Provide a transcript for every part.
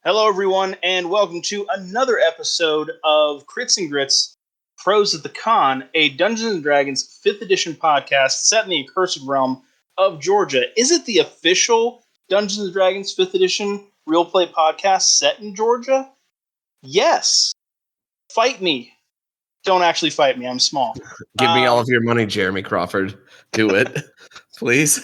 Hello, everyone, and welcome to another episode of Crits and Grits, Pros at the Con, a Dungeons & Dragons 5th edition podcast set in the accursed realm of Georgia. Is it the official Dungeons & Dragons 5th edition real play podcast set in Georgia? Yes. Fight me. Don't actually fight me. I'm small. Give me all of your money, Jeremy Crawford. Do it, please.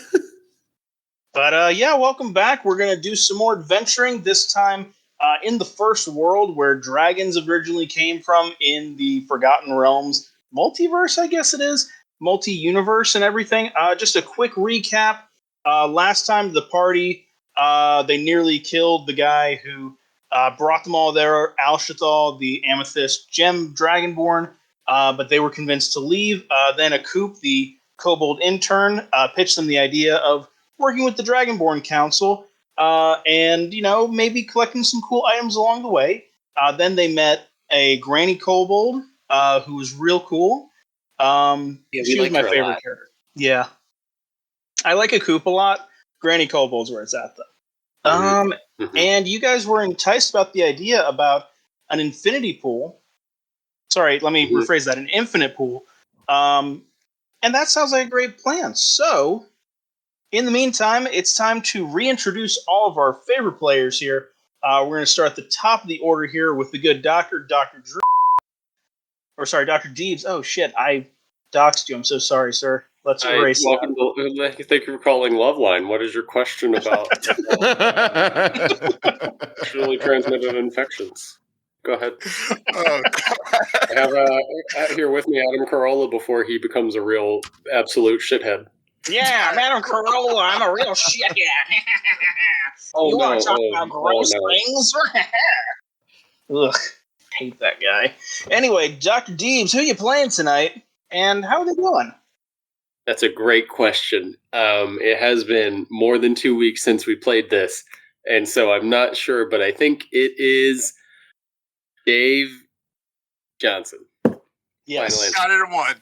But welcome back. We're going to do some more adventuring, this time in the first world where dragons originally came from, in the Forgotten Realms multiverse, I guess it is. Multi-universe and everything. Just a quick recap. Last time the party, they nearly killed the guy who brought them all there, Alshithal, the Amethyst Gem Dragonborn, but they were convinced to leave. Then Acoop, the kobold intern, pitched them the idea of working with the Dragonborn Council, and, maybe collecting some cool items along the way. Then they met a Granny Kobold, who was real cool. She was my favorite character. Yeah. I like a Coop a lot. Granny Kobold's where it's at, though. And you guys were enticed about the idea about an infinity pool. Sorry, let me rephrase that. An infinite pool. And that sounds like a great plan. So, in the meantime, it's time to reintroduce all of our favorite players here. We're going to start at the top of the order here with the good Dr. Drew. Dr. Deebs. Oh, shit. I doxed you. I'm so sorry, sir. Let's erase that. Thank you for calling Loveline. What is your question about sexually transmitted infections? Go ahead. I have here with me Adam Carolla before he becomes a real absolute shithead. Yeah, I'm Adam Carolla. I'm a real shithead. You want to talk about gross things? Ugh, hate that guy. Anyway, Dr. Deebs, who are you playing tonight, and how are they doing? That's a great question. It has been more than 2 weeks since we played this, and so I'm not sure, but I think it is Dave Johnson. Yes. Got it in one.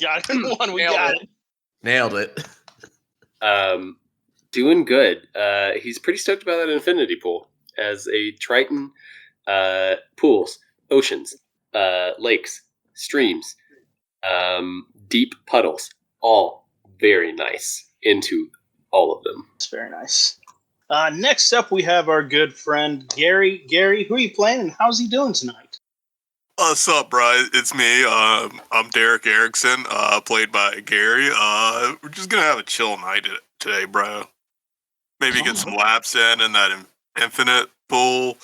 Got it in one. We got it. Nailed it. Doing good. He's pretty stoked about that infinity pool. As a Triton, pools, oceans, lakes, streams, deep puddles, all very nice. Into all of them. It's very nice. Next up, we have our good friend Gary. Gary, who are you playing, and how's he doing tonight? What's up, bro? It's me. I'm Derek Erickson, played by Gary. We're just gonna have a chill night today, bro. Maybe get some laps in that infinite pool.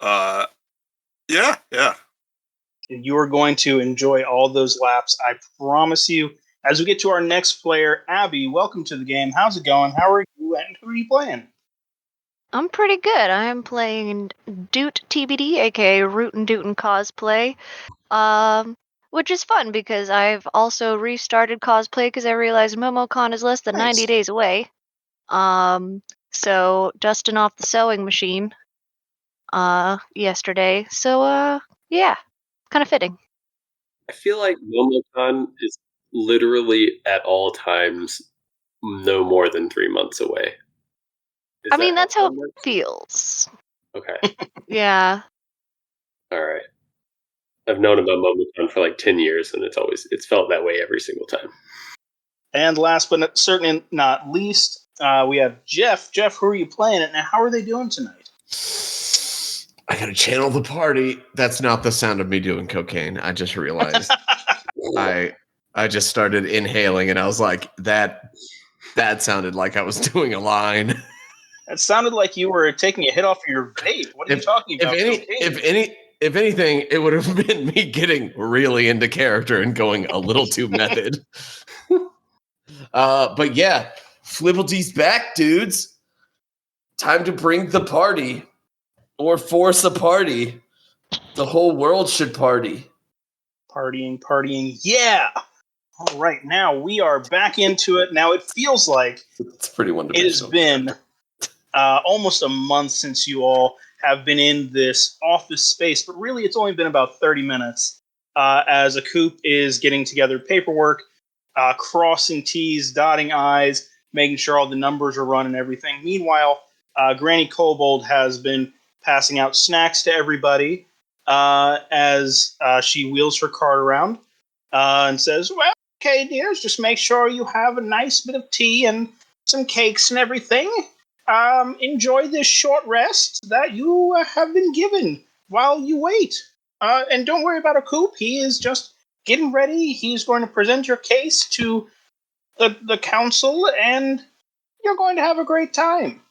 Yeah. You are going to enjoy all those laps, I promise you. As we get to our next player, Abby, welcome to the game. How's it going? How are you, and who are you playing? I'm pretty good. I am playing Doot TBD, aka Root and Dootin cosplay, which is fun because I've also restarted cosplay because I realized MomoCon is less than 90 days away. So dusting off the sewing machine yesterday. So yeah, kind of fitting. I feel like MomoCon is literally at all times no more than 3 months away. I mean, that's how it feels. Okay. Yeah. All right. I've known about MomoCon for like 10 years, and it's felt that way every single time. And last but certainly not least, we have Jeff. Jeff, who are you playing? And how are they doing tonight? I gotta channel the party. That's not the sound of me doing cocaine. I just realized. I just started inhaling, and I was like, that sounded like I was doing a line. It sounded like you were taking a hit off of your vape. What are you talking about? If anything, it would have been me getting really into character and going a little too method. But yeah, Flibblegy's back, dudes. Time to bring the party. Or force a party. The whole world should party. Partying. Yeah! All right, now we are back into it. Now it feels like it's pretty wonderful. It has been almost a month since you all have been in this office space, but really it's only been about 30 minutes as Acoop is getting together paperwork, crossing T's, dotting I's, making sure all the numbers are run and everything. Meanwhile, Granny Kobold has been passing out snacks to everybody as she wheels her cart around and says, "Well, okay, dears, just make sure you have a nice bit of tea and some cakes and everything. Enjoy this short rest that you have been given while you wait. And don't worry about a coup. He is just getting ready. He's going to present your case to the council, and you're going to have a great time."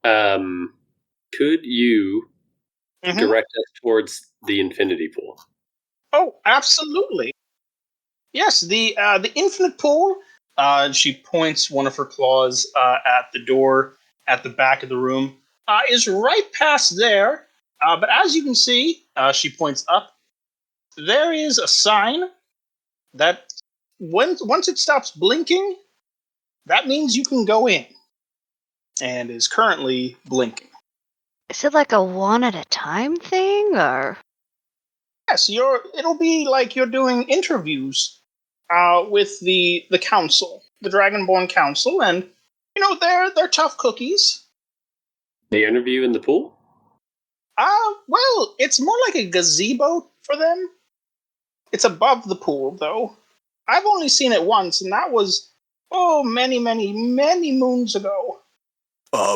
Could you Mhm. direct us towards the infinity pool? Oh, absolutely. Yes, the infinite pool. She points one of her claws at the door at the back of the room. Is right past there. But as you can see, she points up. There is a sign that once it stops blinking, that means you can go in, and is currently blinking. Is it like a one at a time thing, or? Yes, it'll be like you're doing interviews with the council, the Dragonborn Council, and they're tough cookies. The interview in the pool? Well, it's more like a gazebo for them. It's above the pool, though. I've only seen it once, and that was many, many, many moons ago.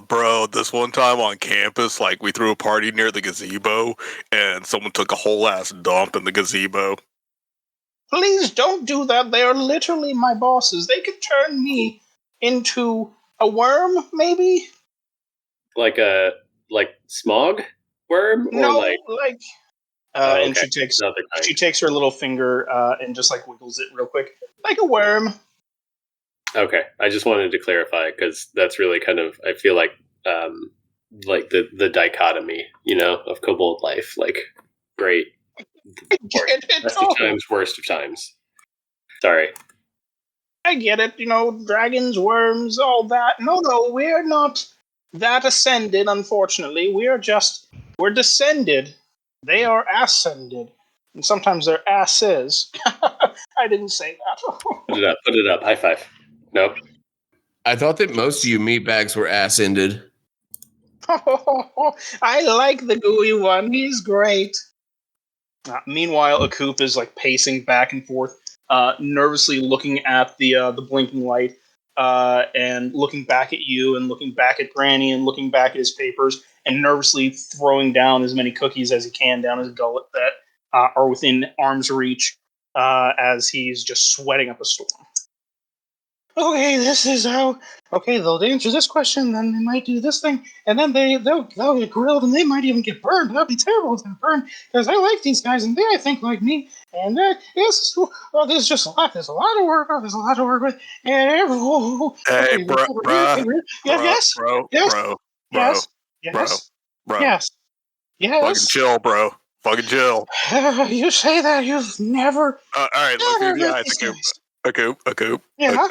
Bro, this one time on campus, like, we threw a party near the gazebo, and someone took a whole ass dump in the gazebo. Please don't do that. They are literally my bosses. They could turn me into a worm, maybe? Like smog worm, or No, like? like. Oh, And okay. Another kind. she takes her little finger and just like wiggles it real quick, like a worm. Okay, I just wanted to clarify because that's really kind of, I feel like the dichotomy, of kobold life, like great, Get it? best of times, worst of times. Sorry. I get it. Dragons, worms, all that. No, we're not that ascended. Unfortunately, we're descended. They are ascended, and sometimes they're asses. I didn't say that. Put it up. High five. Nope. I thought that most of you meatbags were ass-ended. I like the gooey one. He's great. Meanwhile, Acoop is like pacing back and forth, nervously looking at the blinking light, and looking back at you, and looking back at Granny, and looking back at his papers, and nervously throwing down as many cookies as he can down his gullet that are within arm's reach, as he's just sweating up a storm. Okay, this is how. Okay, they'll answer this question, then they might do this thing, and then they'll get grilled, and they might even get burned. That'd be terrible if they're burned, because I like these guys, and they, I think, like me. And there's just a lot. There's a lot of work. There's a lot to work with. And Hey, okay, yes, bro, yes, fucking chill, bro. Fucking chill. You say that you've never. All right, look through the met eyes. these guys. A coop. Yeah.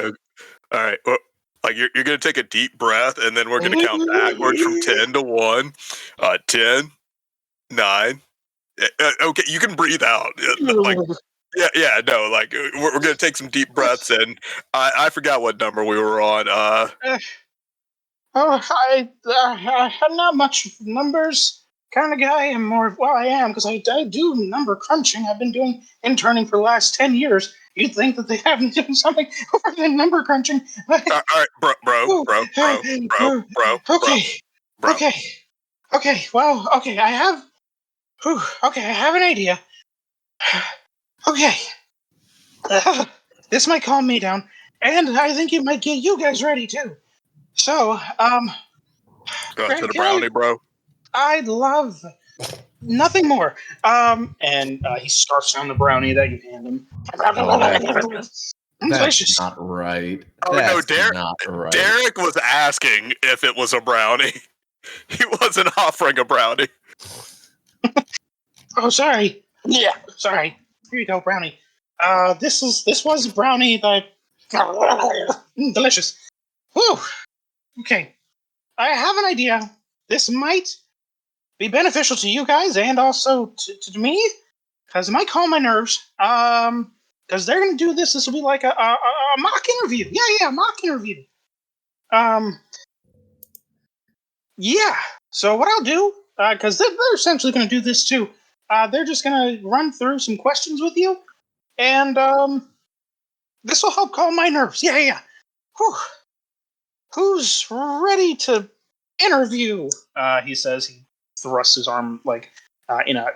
All right. Well, like you're gonna take a deep breath, and then we're gonna count backwards from 10 to 1. 10, 9. Okay, you can breathe out. Like, no. Like we're gonna take some deep breaths, and I forgot what number we were on. I'm not much numbers kind of guy. I'm more, well, I am, because I do number crunching. I've been doing interning for the last 10 years. You'd think that they haven't done something over than number crunching. All right, bro. Okay, well, okay, I have an idea. Okay. This might calm me down, and I think it might get you guys ready, too. So, To the brownie, bro. I'd love nothing more. And he scarfs down the brownie that you hand him. That's not right. Oh, That's no, not right. Derek was asking if it was a brownie. He wasn't offering a brownie. Oh, sorry. Yeah, sorry. Here you go, brownie. This was a brownie that delicious. Whew. Okay. I have an idea. This might be beneficial to you guys and also to me, because it might calm my nerves. Because they're gonna do this. This will be like a mock interview. Yeah, mock interview. Yeah. So what I'll do, because they're essentially going to do this too. They're just going to run through some questions with you, and this will help calm my nerves. Yeah. Whew. Who's ready to interview? He says. He thrusts his arm in a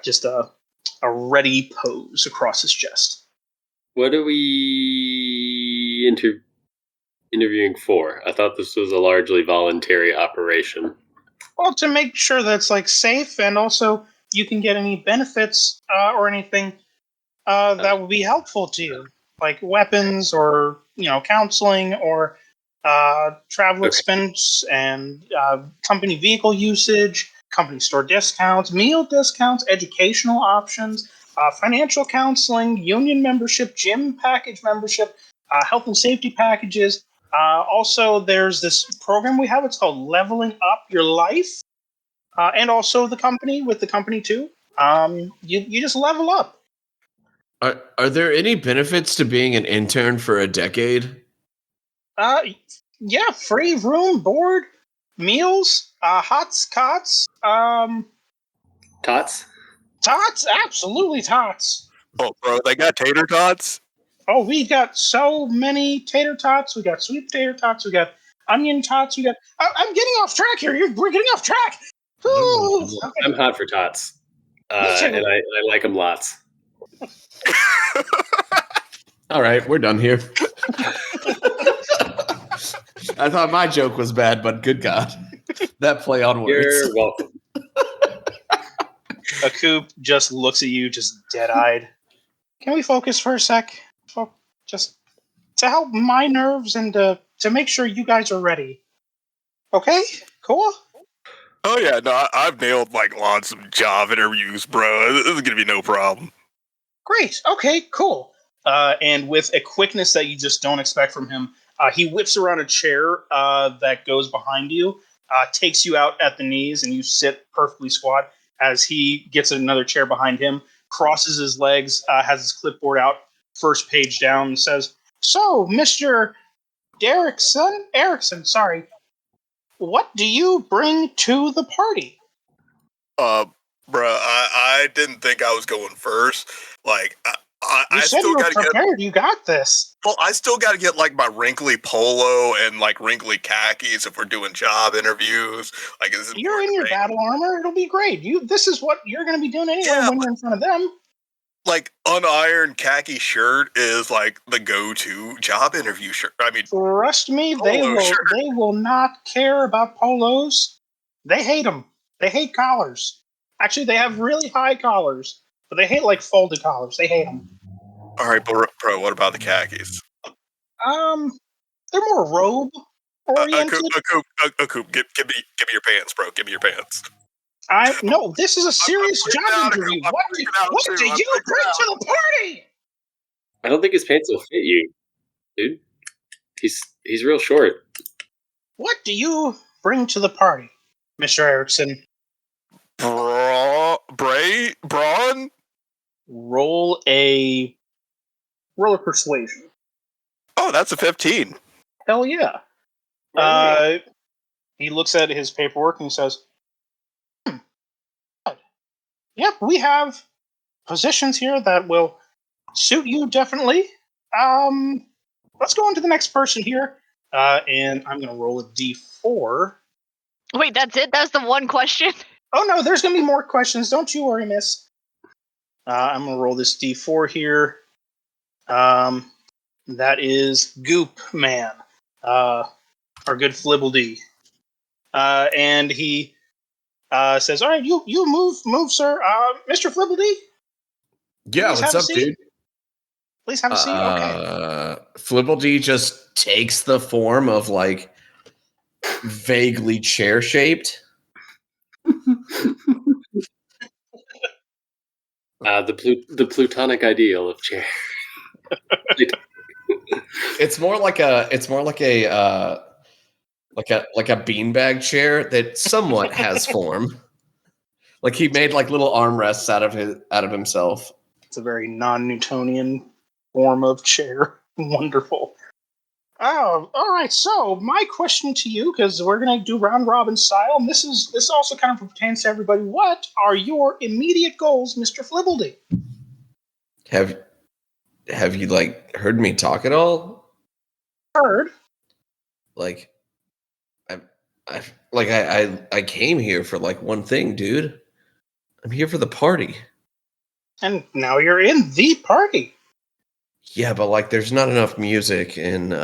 ready pose across his chest. What are we interviewing for? I thought this was a largely voluntary operation. Well, to make sure that's safe, and also you can get any benefits or anything that would be helpful to you, like weapons or counseling or travel expense and company vehicle usage, company store discounts, meal discounts, educational options, financial counseling, union membership, gym package membership, health and safety packages. Also, there's this program we have. It's called Leveling Up Your Life, and also the company too. You just level up. Are there any benefits to being an intern for a decade? Yeah, free room, board, meals, hots, cots, Tots? tots, absolutely tots. Oh, bro, they got tater tots. Oh, we got so many tater tots. We got sweet potato tots. We got onion tots. We got. I'm getting off track here. We're getting off track. Ooh, okay. I'm hot for tots. Me too. And I like them lots. All right, we're done here. I thought my joke was bad, but good God, that play on words. You're welcome. Acoop just looks at you, just dead-eyed. Can we focus for a sec? Just to help my nerves and to make sure you guys are ready. Okay? Cool? Oh yeah, no, I've nailed lots of job interviews, bro. This is gonna be no problem. Great. Okay, cool. And with a quickness that you just don't expect from him, he whips around a chair that goes behind you, takes you out at the knees, and you sit perfectly squat as he gets another chair behind him, crosses his legs, has his clipboard out, first page down, and says, "So, Mr. Erickson, sorry, what do you bring to the party?" Bro, I didn't think I was going first. You said you were prepared. You got this. Well, I still got to get my wrinkly polo and wrinkly khakis if we're doing job interviews. You're in your battle armor. It'll be great. This is what you're going to be doing anyway when you're in front of them. Unironed khaki shirt is the go-to job interview shirt. I mean, trust me, they will not care about polos. They hate them. They hate collars. Actually, they have really high collars, but they hate folded collars. They hate them. All right, bro. What about the khakis? They're more robe oriented. Acoop, give me your pants, bro. Give me your pants. No, this is a serious job interview. What do you bring to the party? I don't think his pants will fit you, dude. He's real short. What do you bring to the party, Mr. Erickson? Braun? Roll a persuasion. Oh, that's a 15. Hell yeah. He looks at his paperwork and says, "Yep, we have positions here that will suit you definitely. Let's go on to the next person here." And I'm going to roll a d4. Wait, that's it? That's the one question? Oh, no, there's going to be more questions. Don't you worry, miss. I'm going to roll this d4 here. That is Goop Man, our good Flibbledy. And he says, "All right, you move, sir. Mr. Flibbledy?" Yeah, what's up, dude? Please have a seat. Okay. Flibbledy just takes the form of vaguely chair-shaped. The plutonic ideal of chair. It's more like a beanbag chair that somewhat has form. He made little armrests out of himself. It's a very non-Newtonian form of chair. Wonderful. Oh, all right. So my question to you, because we're gonna do round robin style, and this also kind of pertains to everybody. What are your immediate goals, Mister Flibbledy? Have you like heard me talk at all? Heard. Like I came here for like one thing, dude. I'm here for the party. And now you're in the party. Yeah, but like there's not enough music and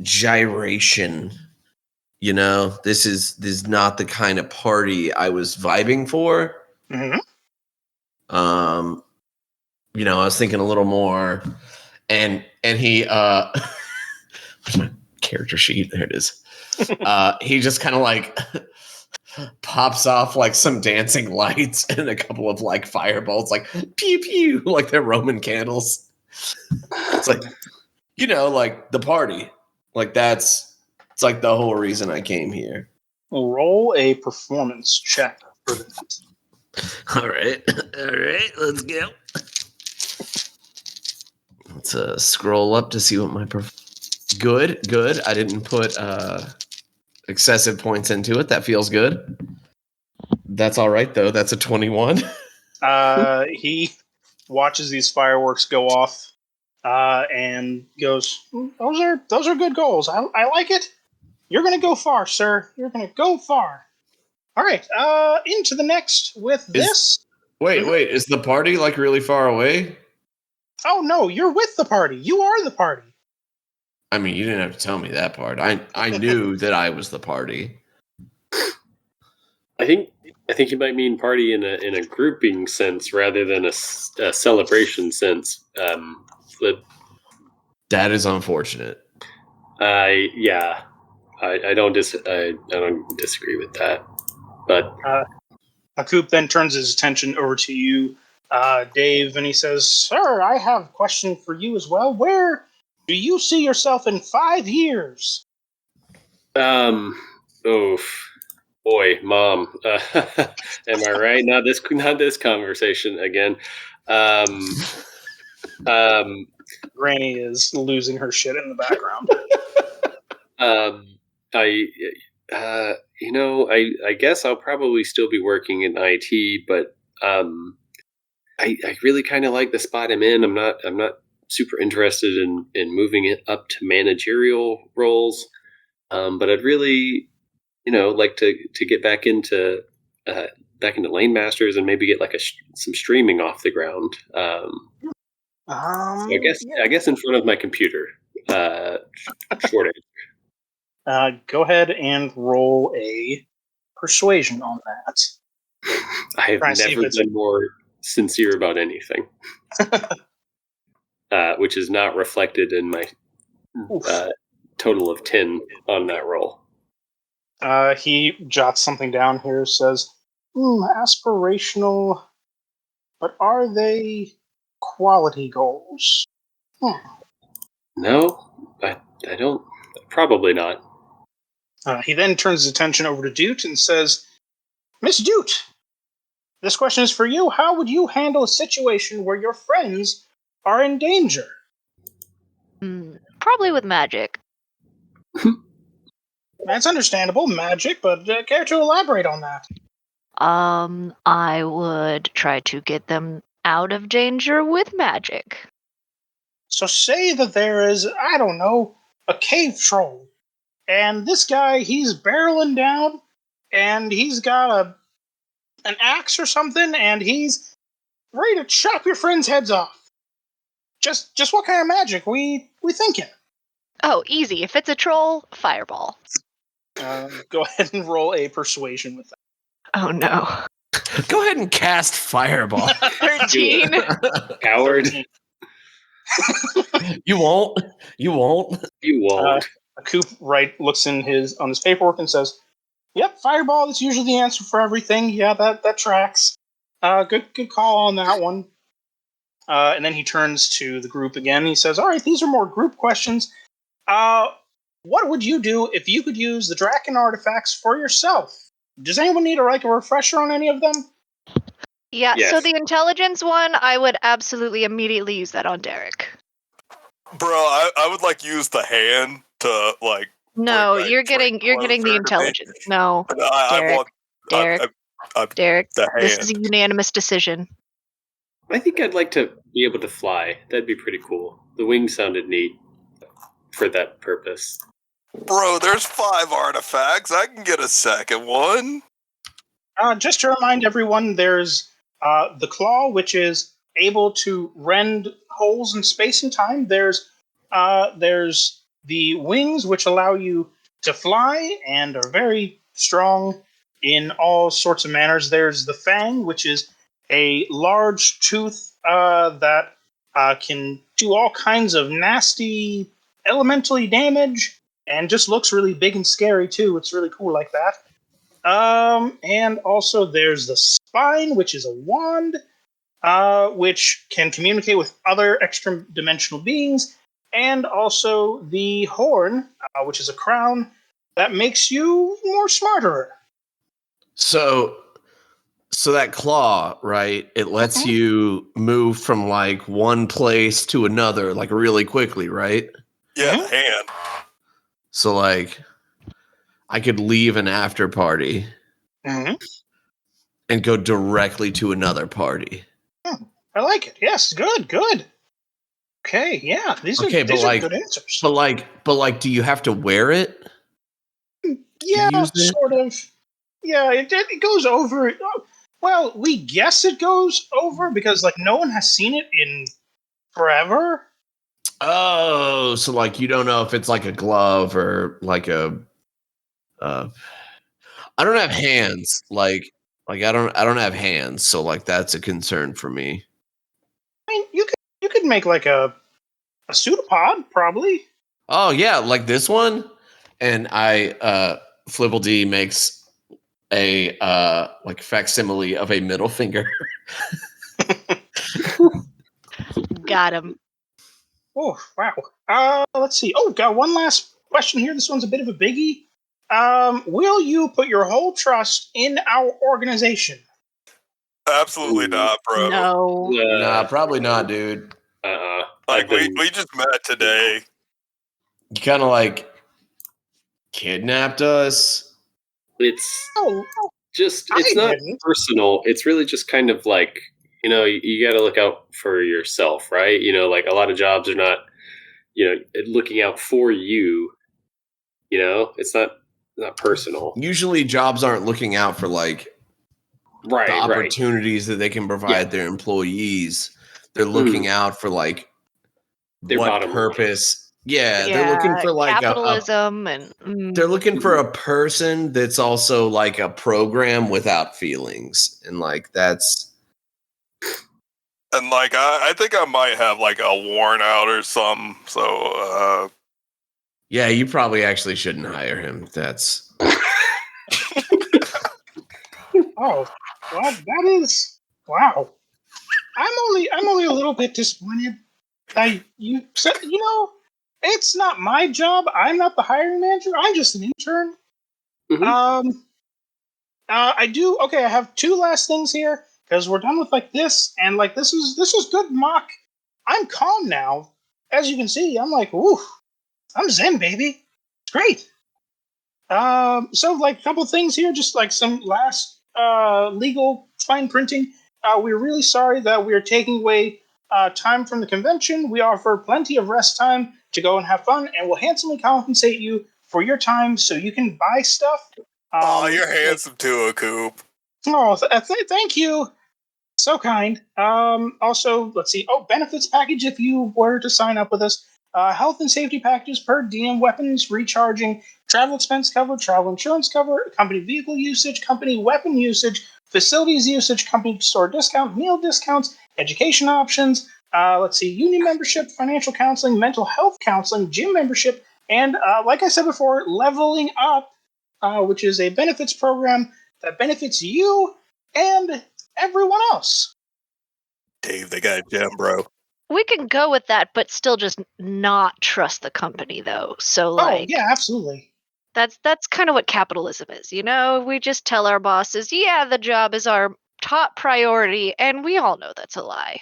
gyration. You know, this is not the kind of party I was vibing for. Mm-hmm. You know, I was thinking a little more, and he character sheet, there it is. He just kind of like pops off like some dancing lights and a couple of like fireballs, like pew pew, like they're Roman candles. It's like, you know, like the party, like it's like the whole reason I came here. Roll a performance check for that. All right, let's go. Let's scroll up to see what my good. I didn't put excessive points into it. That feels good. That's all right though. That's a 21. He watches these fireworks go off and goes, those are good goals. I like it. You're gonna go far, sir. You're gonna go far. All right. Into the next with this. Wait. Is the party like really far away? Oh no, you're with the party. You are the party. I mean, you didn't have to tell me that part. I knew that I was the party. I think you might mean party in a grouping sense rather than a celebration sense. That is unfortunate. I don't disagree with that. But Acoop then turns his attention over to you, Dave, and he says, "Sir, I have a question for you as well. Where do you see yourself in 5 years?" oh boy, Mom, am I right? Not this conversation again. Granny is losing her shit in the background. I guess I'll probably still be working in IT, but I really kind of like the spot I'm in. I'm not super interested in moving it up to managerial roles, but I'd really, like to get back into Lane Masters and maybe get like some streaming off the ground. So I guess in front of my computer. Short answer. Go ahead and roll a persuasion on that. I have never been more sincere about anything, which is not reflected in my total of 10 on that roll. He jots something down here, says, aspirational, but are they quality goals? No, I don't. Probably not. He then turns his attention over to Dute and says, Miss Dute, this question is for you. How would you handle a situation where your friends are in danger? Probably with magic. That's understandable, magic, but care to elaborate on that? I would try to get them out of danger with magic. So say that there is, I don't know, a cave troll, and this guy, he's barreling down, and he's got an axe or something, and he's ready to chop your friends' heads off. Just what kind of magic we thinking? Oh, easy. If it's a troll, fireball. Go ahead and roll a persuasion with that. Oh no. Go ahead and cast fireball. 13. Coward. You won't. You won't. Coop looks on his paperwork and says, "Yep, fireball is usually the answer for everything. Yeah, that tracks. Good call on that one." And then he turns to the group again. He says, "All right, these are more group questions. What would you do if you could use the Draken artifacts for yourself? Does anyone need a refresher on any of them?" Yeah, Yes. So the intelligence one, I would absolutely immediately use that on Derek. Bro, I would like use the hand to like. No, bring my you're drink getting the closer to me. intelligent. No, I Derek. want Derek. I, Derek. the This is hand. a unanimous decision. I think I'd like to be able to fly. That'd be pretty cool. The wings sounded neat for that purpose. Bro, there's 5 artifacts. I can get a second one. Just to remind everyone, there's the claw, which is able to rend holes in space and time. There's the wings, which allow you to fly and are very strong in all sorts of manners. There's the fang, which is a large tooth that can do all kinds of nasty elementally damage and just looks really big and scary too. It's really cool like that. And also there's the spine, which is a wand, which can communicate with other extra dimensional beings, and also the horn, which is a crown that makes you more smarter. So that claw, right? It lets you move from like one place to another, like really quickly, right? Yeah, Mhm. the hand. So like, I could leave an after party Mm-hmm. and go directly to another party. I like it. Yes, good. Okay, yeah, these are good answers. But like, do you have to wear it? Yeah, use it? sort of. Yeah, it goes over. Well, we guess it goes over because like no one has seen it in forever. Oh, so like you don't know if it's like a glove or like a. I don't have hands. Like I don't have hands, so like that's a concern for me. I mean, you could make like a pseudopod probably. Oh yeah, like this one, and Flibble D makes a like facsimile of a middle finger. Got him. Oh wow. Let's see. Oh, got one last question here. This one's a bit of a biggie. Will you put your whole trust in our organization? Absolutely not, bro. No. Nah, probably not, dude. Like we just met today. You kind of like kidnapped us. It's Oh, just, I it's not didn't. personal. It's really just kind of like, you got to look out for yourself, right? Like a lot of jobs are not, looking out for you. It's not personal. Usually, jobs aren't looking out for like Right, the right. opportunities that they can provide their employees. They're looking out for like Their what bottom line. purpose. Yeah, they're looking for like capitalism and they're looking for a person that's also like a program without feelings, and like that's. And like I think I might have like a worn out or something. So Yeah, you probably actually shouldn't hire him. That's. Oh, well, that is wow. I'm only a little bit disappointed. You said, it's not my job. I'm not the hiring manager. I'm just an intern. Mhm. I do. Okay, I have two last things here because we're done with like this, and like this is good mock. I'm calm now, as you can see. I'm like, ooh, I'm zen, baby. It's great. So like a couple things here, just like some last legal fine printing. We're really sorry that we're taking away time from the convention. We offer plenty of rest time to go and have fun, and we'll handsomely compensate you for your time so you can buy stuff. you're handsome too, a coop. Oh, thank you. So kind. Also, let's see. Oh, benefits package if you were to sign up with us. Health and safety packages per diem, weapons, recharging, travel expense cover, travel insurance cover, company vehicle usage, company weapon usage, facilities usage, company store discount, meal discounts, education options. Let's see. Union membership, financial counseling, mental health counseling, gym membership, and like I said before, leveling up, which is a benefits program that benefits you and everyone else. Dave, they got a gem, bro. we can go with that, but still just not trust the company though. So like, Oh yeah, absolutely. that's kind of what capitalism is, We just tell our bosses, yeah, the job is our top priority, and we all know that's a lie.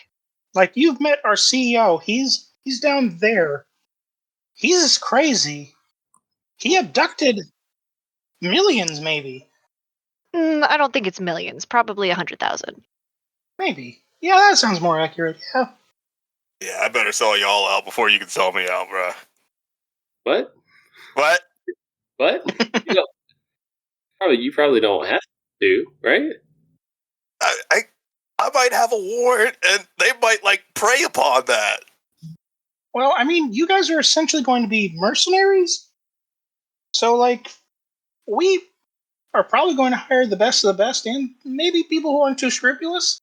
Like you've met our CEO. He's He's down there. He's crazy. He abducted millions, maybe. I don't think it's millions. Probably 100,000. Maybe. Yeah, that sounds more accurate. Yeah. Yeah, I better sell y'all out before you can sell me out, bro. What? What? You probably don't have to, right? I might have a warrant, and they might prey upon that. Well, I mean, you guys are essentially going to be mercenaries. So, we are probably going to hire the best of the best and maybe people who aren't too scrupulous.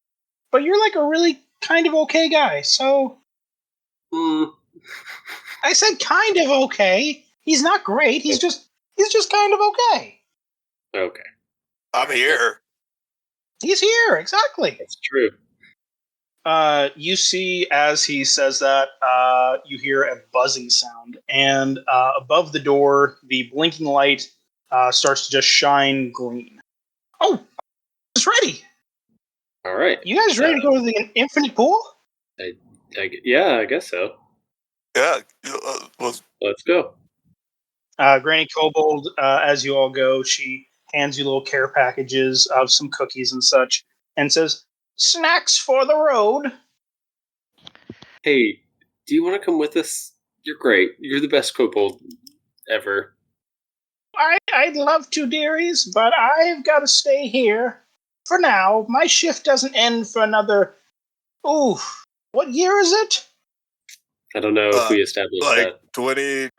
But you're a really kind of okay guy, so. I said kind of okay. He's not great. He's just kind of okay. Okay. I'm here. He's here, exactly. That's true. You see, as he says that, you hear a buzzing sound, and above the door, the blinking light starts to just shine green. Oh, it's ready. All right. You guys ready to go to the infinite pool? Yeah, I guess so. Yeah. Let's go. Granny Kobold, as you all go, she hands you little care packages of some cookies and such, and says, "Snacks for the road." Hey, do you want to come with us? You're great. You're the best kobold ever. I'd love to, dearies, but I've got to stay here. For now, my shift doesn't end for another... Ooh, what year is it? I don't know if we established that. 20.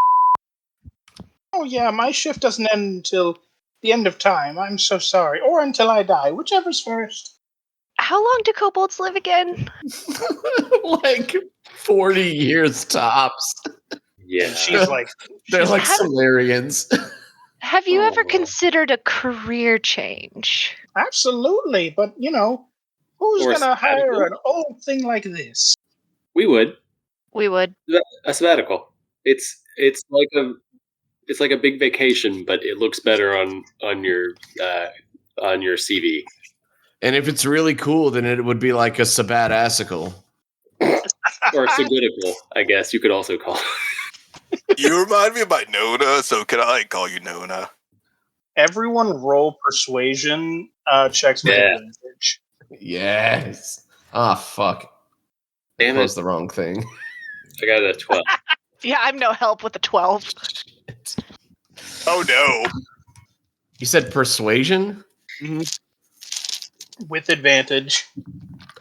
Oh yeah, my shift doesn't end until the end of time. I'm so sorry. Or until I die, whichever's first. How long do kobolds live again? 40 years tops. Yeah. And she's like... They're like How- Solarians. Have you ever Oh. considered a career change? Absolutely, but, who's Or a going to hire sabbatical? an old thing like this? We would. We would. A sabbatical. It's like a big vacation, but it looks better on your CV. And if it's really cool, then it would be like a sabbatical. Or sabbatical, I guess you could also call it. You remind me of my Nona, so can I call you Nona? Everyone roll persuasion checks with Yeah. advantage. Yes. Ah, fuck. I Damn it. closed the wrong thing. I got a 12. Yeah, I'm no help with a 12. Shit. Oh no. You said persuasion? With advantage.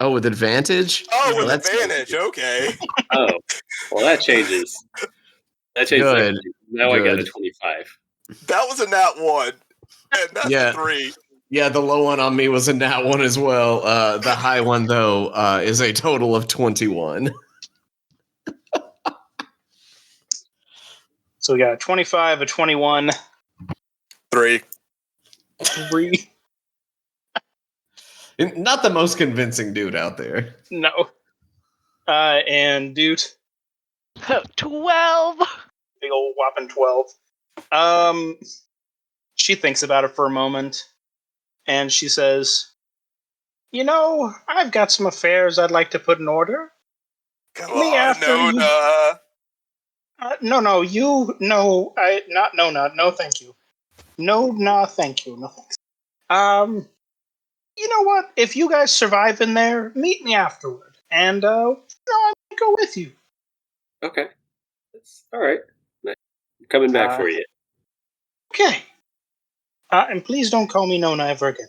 Oh, with advantage? Oh, with Well, that's advantage. Okay. Oh, well, that changes. That changes. Good. Everything. Now I got a Good. 25. That was a nat 1. And that's Yeah. a 3. Yeah, the low one on me was a nat 1 as well. The high one, though, is a total of 21. So we got a 25, a 21, 3. 3. Not the most convincing dude out there. No. And dude, 12. big old whopping 12. She thinks about it for a moment, and she says, I've got some affairs I'd like to put in order. Come Me on, after you- Nona. Not Nona. No, thank you. No, thank you. No, thanks. You know what? If you guys survive in there, meet me afterward, and I might go with you. Okay. That's all right. Nice. I'm coming back for you. Okay. And please don't call me Nona ever again.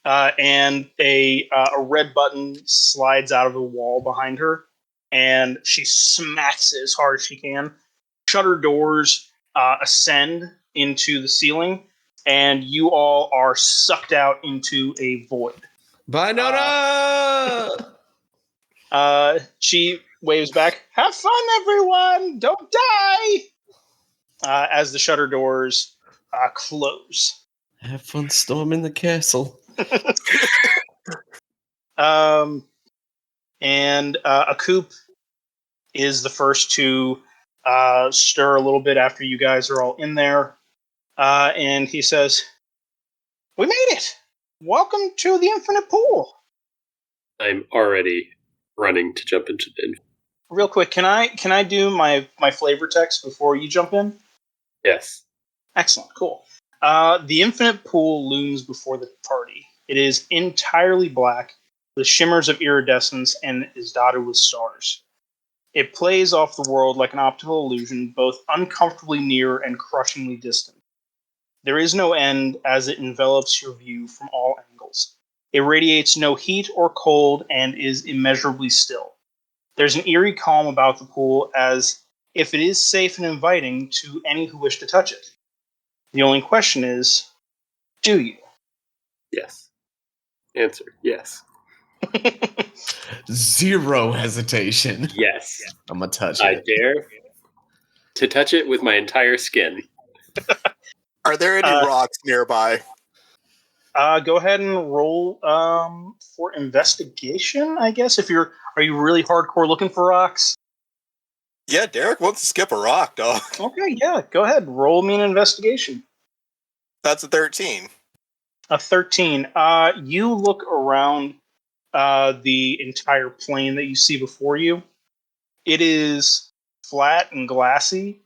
And a red button slides out of the wall behind her, and she smacks it as hard as she can. Shutter doors ascend into the ceiling, and you all are sucked out into a void. Bye, Nona! She waves back, "Have fun, everyone! Don't die!" As the shutter doors close. Have fun storming the castle. And Acoop is the first to stir a little bit after you guys are all in there. And he says, "We made it! Welcome to the infinite pool." I'm already running to jump into the. real quick, can I do my flavor text before you jump in? Yes. Excellent, cool. The infinite pool looms before the party. It is entirely black, with shimmers of iridescence, and is dotted with stars. It plays off the world like an optical illusion, both uncomfortably near and crushingly distant. There is no end as it envelops your view from all angles. It radiates no heat or cold and is immeasurably still. There's an eerie calm about the pool, as if it is safe and inviting to any who wish to touch it. The only question is, do you? Yes. Answer: yes. Zero hesitation. Yes. I'm gonna touch I it. dare to touch it with my entire skin. Are there any rocks nearby? Go ahead and roll for investigation, I guess. Are you really hardcore looking for rocks? Yeah, Derek wants to skip a rock, dog. Okay, yeah, go ahead. Roll me an investigation. That's a 13. A 13. You look around the entire plane that you see before you. It is flat and glassy,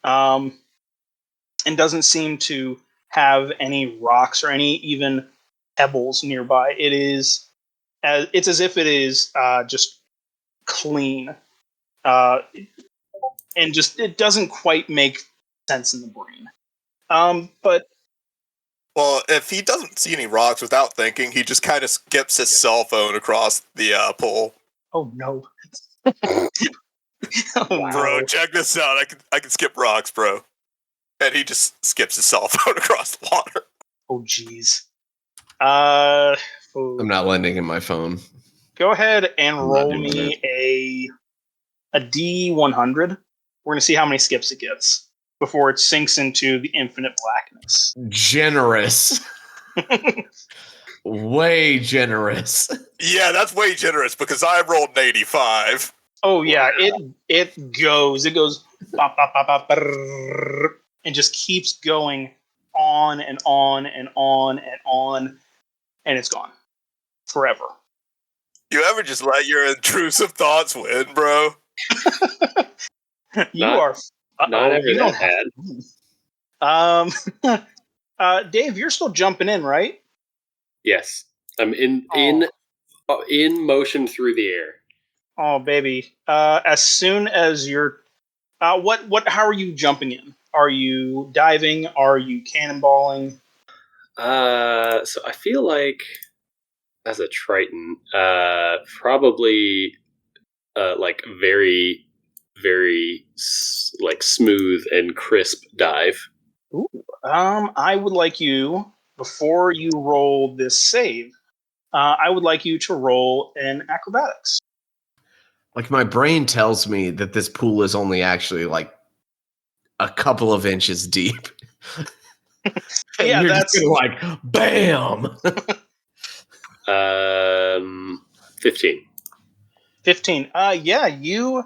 and doesn't seem to have any rocks or any even pebbles nearby. It's as if it is just clean, uh, and just it doesn't quite make sense in the brain. But Well, if he doesn't see any rocks without thinking, he just kind of skips his cell phone across the pool. oh no, oh Bro, no. check this out. I can skip rocks, bro. And he just skips his cell phone across the water. Oh jeez. I'm not lending him my phone. Go ahead and I'm not roll doing me a D100. We're gonna see how many skips it gets before it sinks into the infinite blackness. Generous. Way generous. Yeah, that's way generous because I rolled an 85. Oh yeah, it goes bop, bop, bop, bop, brrrr, and just keeps going on and on and on and on, and it's gone forever. You ever just let your intrusive thoughts win, bro? You Not- are Not ever you don't that have bad. Dave, you're still jumping in, right? Yes. I'm in motion through the air. Oh baby. As soon as you're how are you jumping in? Are you diving? Are you cannonballing? So I feel like as a Triton, probably like very, very like smooth and crisp dive. Ooh. I would like you, before you roll this save, I would like you to roll an acrobatics. Like my brain tells me that this pool is only actually like a couple of inches deep. And Yeah, you're that's just gonna like bam. 15. 15. Yeah, you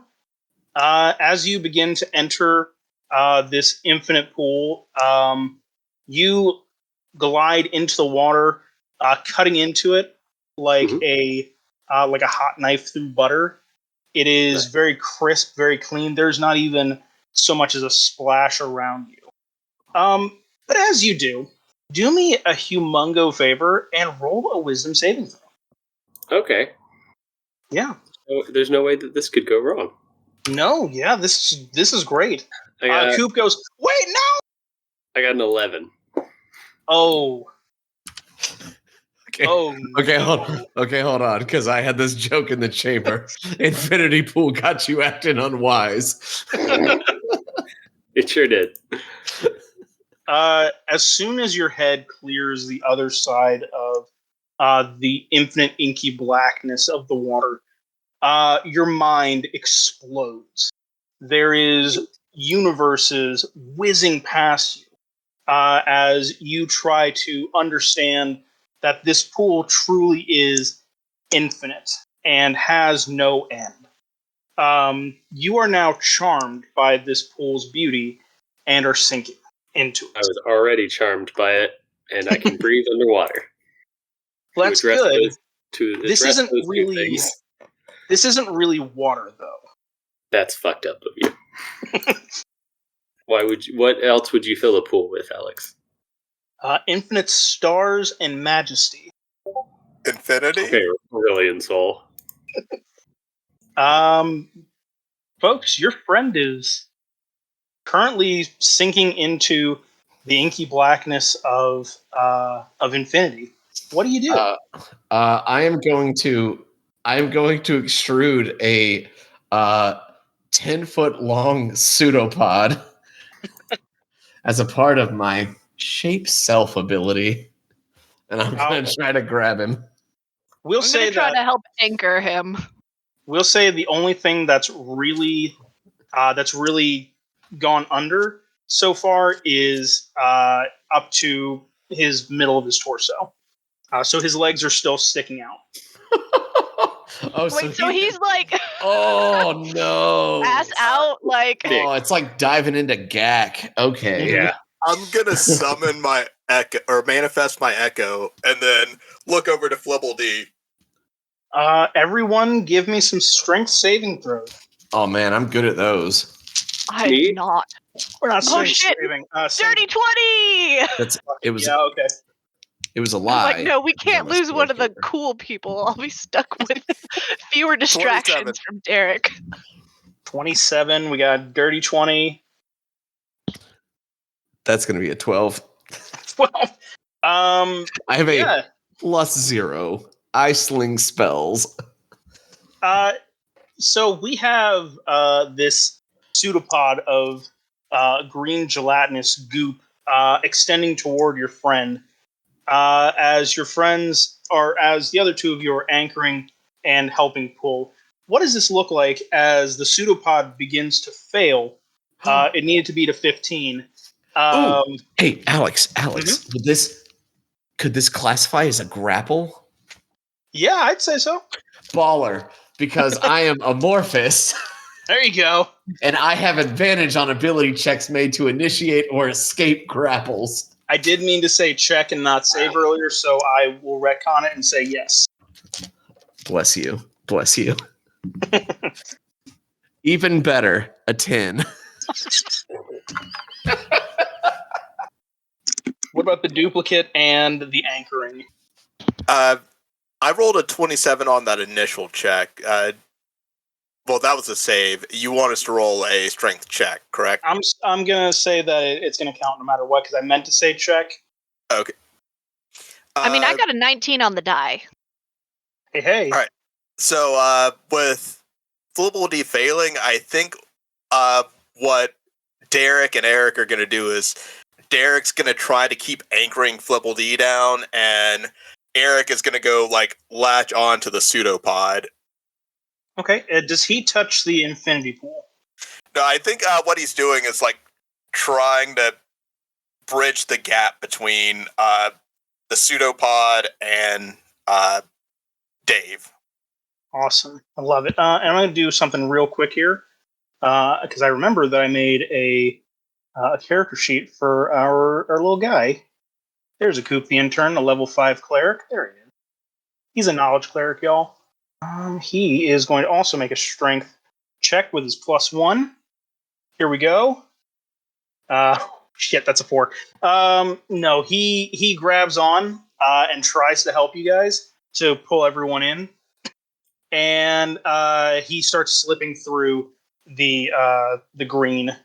as you begin to enter this infinite pool, you glide into the water, cutting into it like Mhm. like a hot knife through butter. It is Nice. very crisp, very clean. There's not even so much as a splash around you. But as you do me a humongo favor and roll a wisdom saving throw. Okay. Yeah. So there's no way that this could go wrong. No, yeah, this is great. I got, Coop goes, wait, no! I got an 11. Oh. Okay. Oh. Okay, no. hold on, because I had this joke in the chamber. Infinity pool got you acting unwise. It sure did. As soon as your head clears the other side of the infinite inky blackness of the water, your mind explodes. There is universes whizzing past you as you try to understand that this pool truly is infinite and has no end. You are now charmed by this pool's beauty and are sinking into I it. was already charmed by it, and I can breathe underwater. Well, that's good. To This address isn't those two really. things. This isn't really water, though. That's fucked up of you. Why would you? What else would you fill a pool with, Alex? Infinite stars and majesty. Infinity? Okay, Aurelian Soul. Folks, your friend is currently sinking into the inky blackness of infinity. What do you do? I am going to extrude a 10-foot long pseudopod as a part of my shape self ability, and I'm going to try to grab him. We'll I'm say gonna try that to help anchor him. we'll say the only thing that's really gone under so far is up to his middle of his torso. So his legs are still sticking out. Oh, Wait, so he's like oh no! ass out, like Oh, it's like diving into GAC. Okay. Yeah. I'm gonna summon my echo or manifest my echo, and then look over to Flibble D. Everyone, give me some strength saving throws. Oh man, I'm good at those. I'm Me? not. We're not Oh, strength shit. saving. Dirty 20! It was Yeah, okay. it was a I was lie. like, no, we It was on can't my lose one of the score here. cool people. I'll be stuck with fewer distractions 27. from Derek. 27. We got dirty 20. That's going to be a 12. 12. I have Yeah. a +0. I sling spells. So we have this pseudopod of green gelatinous goop extending toward your friend. As your friends, or as the other two of you are anchoring and helping pull. What does this look like as the pseudopod begins to fail? It needed to be to 15. Hey, Alex, could this classify as a grapple? Yeah, I'd say so. Baller, because I am amorphous. There you go. And I have advantage on ability checks made to initiate or escape grapples. I did mean to say check and not save earlier, so I will retcon it and say yes. Bless you. Bless you. Even better, a 10. What about the duplicate and the anchoring? I rolled a 27 on that initial check. Well, that was a save. You want us to roll a strength check, correct? I'm gonna say that it's gonna count no matter what because I meant to say check. Okay. I mean, I got a 19 on the die. Hey. All right. So with Flibble D failing, I think what Derek and Eric are going to do is Derek's going to try to keep anchoring Flibble D down, and Eric is going to go like latch on to the pseudopod. Okay. Does he touch the infinity pool? No, I think what he's doing is like trying to bridge the gap between the pseudopod and Dave. Awesome. I love it. And I'm going to do something real quick here because I remember that I made a character sheet for our little guy. There's a Coop the Intern, a level 5 cleric. There he is. He's a knowledge cleric, y'all. He is going to also make a strength check with his +1. Here we go. Shit, that's a 4. No, he grabs on and tries to help you guys to pull everyone in. And he starts slipping through the green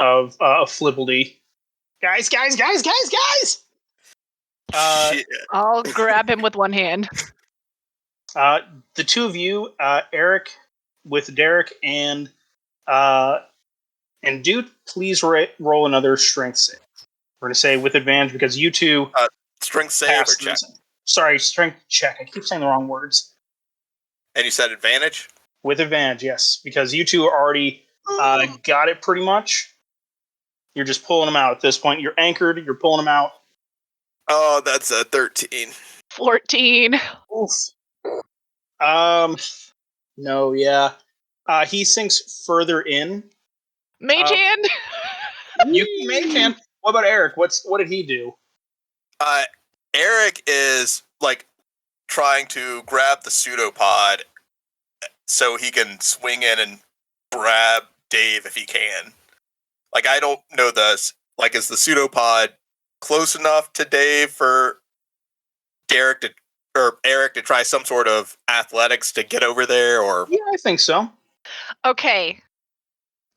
of Flibbledy. Guys! Shit. I'll grab him with one hand. The two of you, Eric with Derek and Dude, please roll another strength save. We're going to say with advantage because you two Strength save or check? Sorry, strength check. I keep saying the wrong words. And you said advantage? With advantage, yes, because you two already got it pretty much. You're just pulling them out at this point. You're anchored. You're pulling them out. Oh, that's a 13. 14. Oof. No, yeah. He sinks further in. Mage hand? You can mage hand. What about Eric? What did he do? Eric is like trying to grab the pseudopod, so he can swing in and grab Dave if he can. Like, I don't know this. Like, is the pseudopod close enough to Dave for Eric to try some sort of athletics to get over there? Or Yeah, I think so. Okay.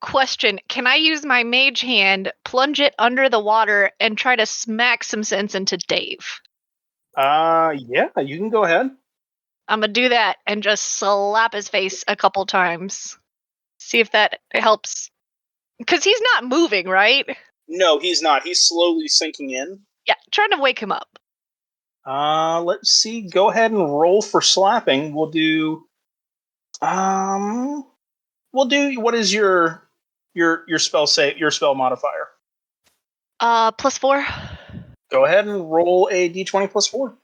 Question: can I use my mage hand, plunge it under the water, and try to smack some sense into Dave? Yeah, you can go ahead. I'm gonna do that and just slap his face a couple times. See if that helps. Because he's not moving, right? No, he's not. He's slowly sinking in. Yeah, trying to wake him up. Let's see. Go ahead and roll for slapping. We'll do. What is your spell modifier? +4. Go ahead and roll a d20 plus 4.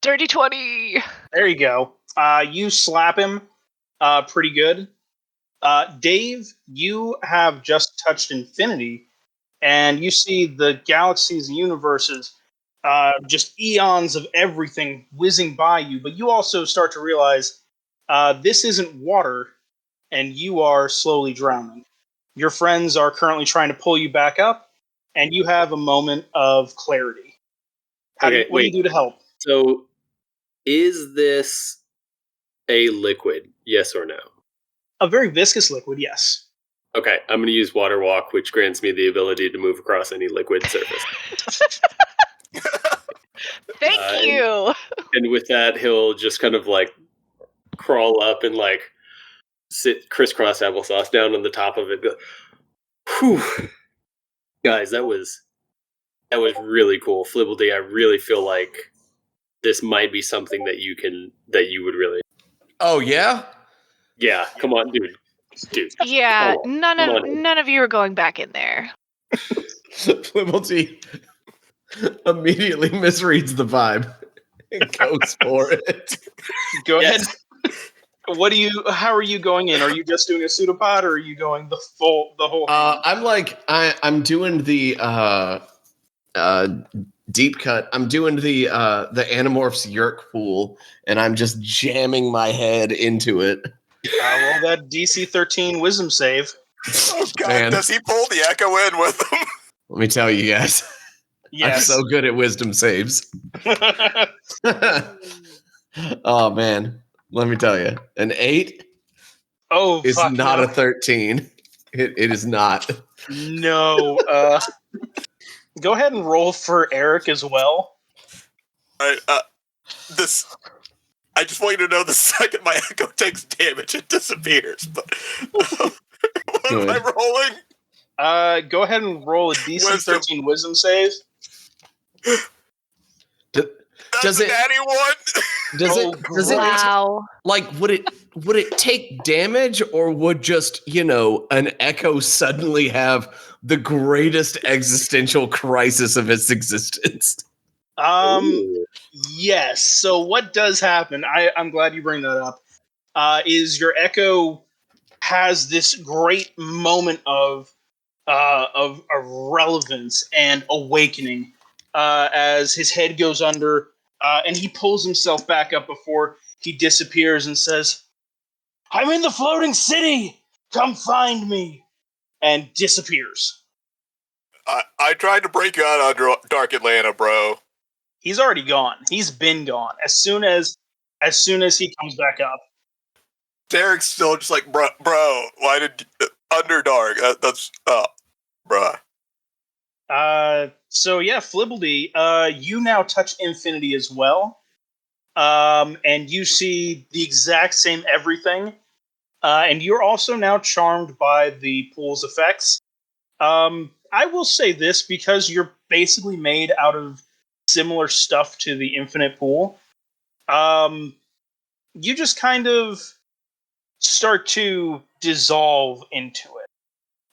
Dirty 20. There you go. You slap him pretty good. Dave, you have just touched infinity, and you see the galaxies and universes, just eons of everything whizzing by you, but you also start to realize this isn't water, and you are slowly drowning. Your friends are currently trying to pull you back up, and you have a moment of clarity. What do you do to help? So, is this a liquid? Yes or no? A very viscous liquid, yes. Okay, I'm going to use Water Walk, which grants me the ability to move across any liquid surface. Thank you. And with that, he'll just kind of like crawl up and like sit crisscross applesauce down on the top of it. Go, whew. Guys, that was really cool. Flibbledy, I really feel like this might be something that you would really. Oh yeah? Yeah, come on, dude. Yeah, come none of you are going back in there. Flibbledy immediately misreads the vibe and goes for it. Go ahead. How are you going in? Are you just doing a pseudopod, or are you going the whole? I'm doing the deep cut. I'm doing the Animorphs Yerk pool, and I'm just jamming my head into it. Roll that DC 13 wisdom save. Oh God, Man. does he pull the echo in with him? Let me tell you guys. Yes. I'm so good at wisdom saves. Oh man, let me tell you, an 8 is not a 13. It is not. No. Go ahead and roll for Eric as well. All right, I just want you to know the second my echo takes damage, it disappears. But what am I rolling? Go ahead and roll a DC 13 wisdom save. Does it? Natty one. Does it? Wow. Like, would it take damage, or would just an echo suddenly have the greatest existential crisis of its existence? Yes. So what does happen? I'm glad you bring that up. Is your echo has this great moment of relevance and awakening as his head goes under, and he pulls himself back up before he disappears and says, "I'm in the floating city! Come find me!" and disappears. I tried to break you out on Dark Atlanta, bro. He's already gone. He's been gone. As soon as he comes back up. Derek's still just like, bro, why did Underdark? That's bruh. So yeah, Flibbledy, you now touch infinity as well. And you see the exact same everything. And you're also now charmed by the pool's effects. I will say this, because you're basically made out of similar stuff to the infinite pool. You just kind of start to dissolve into it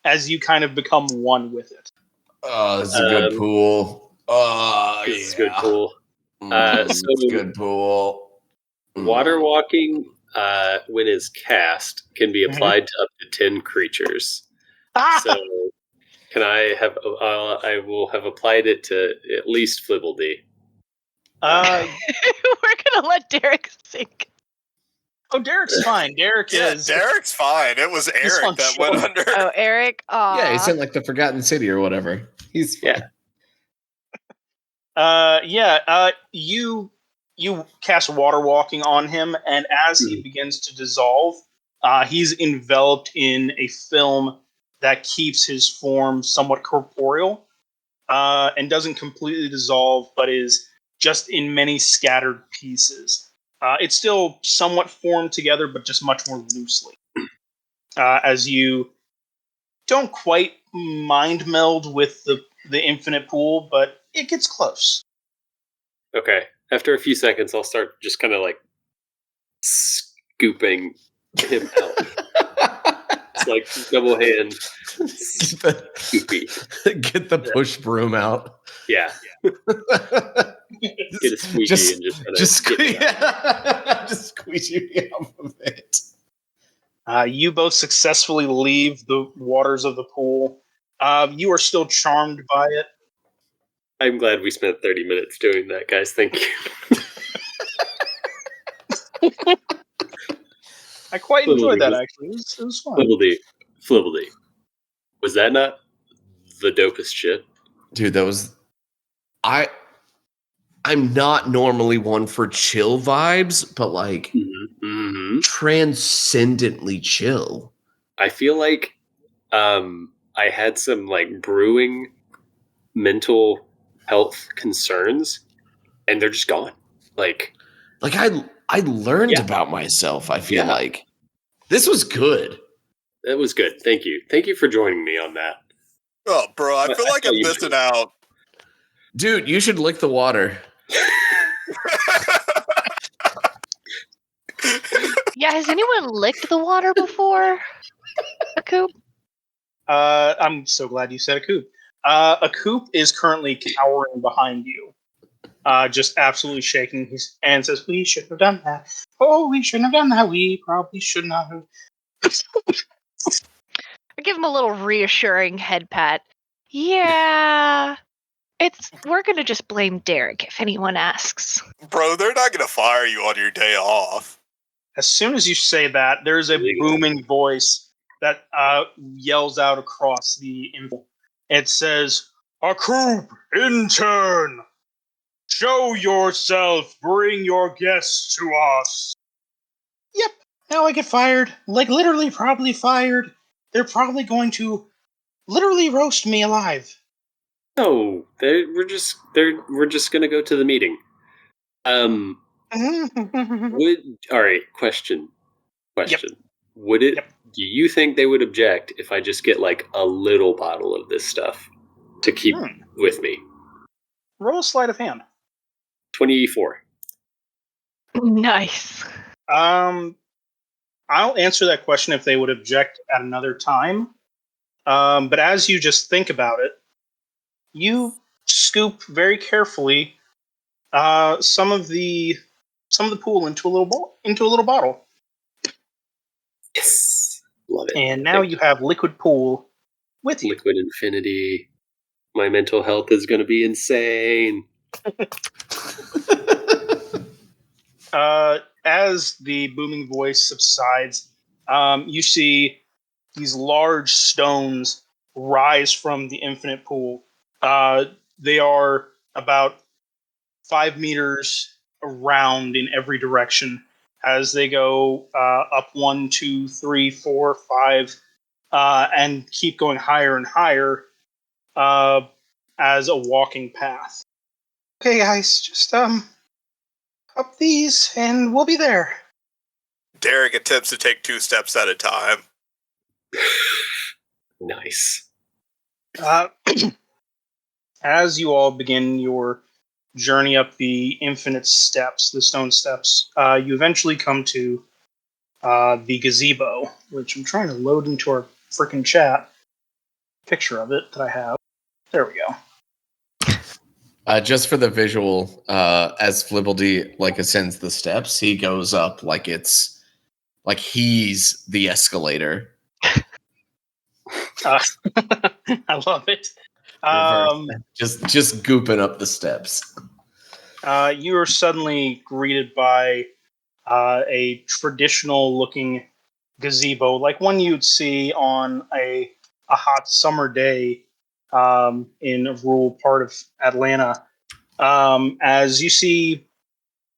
as you kind of become one with it. Oh, this is a good pool. Oh, this is a good pool. It's a good pool. Water walking, when is cast, can be applied to up to 10 creatures. So, can I have? I will have applied it to at least Flibbledy. We're gonna let Derek sink. Oh, Derek's fine. Derek's fine. It was He's on Eric that went shore. under. Oh, Eric. Aw. Yeah, he's in like the Forgotten City or whatever. He's fine. You cast water walking on him, and as he begins to dissolve, he's enveloped in a film that keeps his form somewhat corporeal, and doesn't completely dissolve, but is just in many scattered pieces. It's still somewhat formed together, but just much more loosely. As you don't quite mind meld with the infinite pool, but it gets close. Okay. After a few seconds, I'll start just kind of like scooping him out. It's like double hand scoopy. Get the push broom out. Yeah. Get a squeegee and just kind of just squeeze you off of it. You both successfully leave the waters of the pool. You are still charmed by it. I'm glad we spent 30 minutes doing that, guys. Thank you. I quite enjoyed that, actually. It was fun. Flibbledy. Was that not the dopest shit? Dude, that was... I'm not normally one for chill vibes, but like transcendently chill. I feel like I had some like brewing mental health concerns, and they're just gone. Like I learned about myself. I feel like this was good. It was good. Thank you. Thank you for joining me on that. Oh, bro, I feel like I'm missing out. Dude, you should lick the water. Yeah, has anyone licked the water before? A coop? I'm so glad you said a coop. A coop is currently cowering behind you, just absolutely shaking his and says, "We shouldn't have done that. Oh, we shouldn't have done that. We probably should not have." I give him a little reassuring head pat. Yeah, we're gonna just blame Derek if anyone asks. Bro, they're not going to fire you on your day off. As soon as you say that, there's a booming voice that yells out across the info. It says, "A coop intern! Show yourself! Bring your guests to us!" Yep, now I get fired. Like, literally, probably fired. They're probably going to literally roast me alive. No, we're just gonna go to the meeting. All right, question. Yep. Would it? Yep. Do you think they would object if I just get like a little bottle of this stuff to keep with me? Roll a sleight of hand. 24. Nice. I'll answer that question if they would object at another time. But as you just think about it, you scoop very carefully some of the pool into a little bottle. Yes, love it. And now you have liquid pool with you. Liquid infinity. My mental health is going to be insane. As the booming voice subsides, you see these large stones rise from the infinite pool. They are about 5 meters around in every direction as they go up 1, 2, 3, 4, 5, and keep going higher and higher as a walking path. Okay, guys, just up these, and we'll be there. Derek attempts to take 2 steps at a time. Nice. As you all begin your journey up the infinite steps, the stone steps, you eventually come to the gazebo, which I'm trying to load into our freaking chat. Picture of it that I have. There we go. Just for the visual, as Flibbledy like ascends the steps, he goes up like it's like he's the escalator. I love it. Just gooping up the steps. You are suddenly greeted by a traditional-looking gazebo, like one you'd see on a hot summer day in a rural part of Atlanta. As you see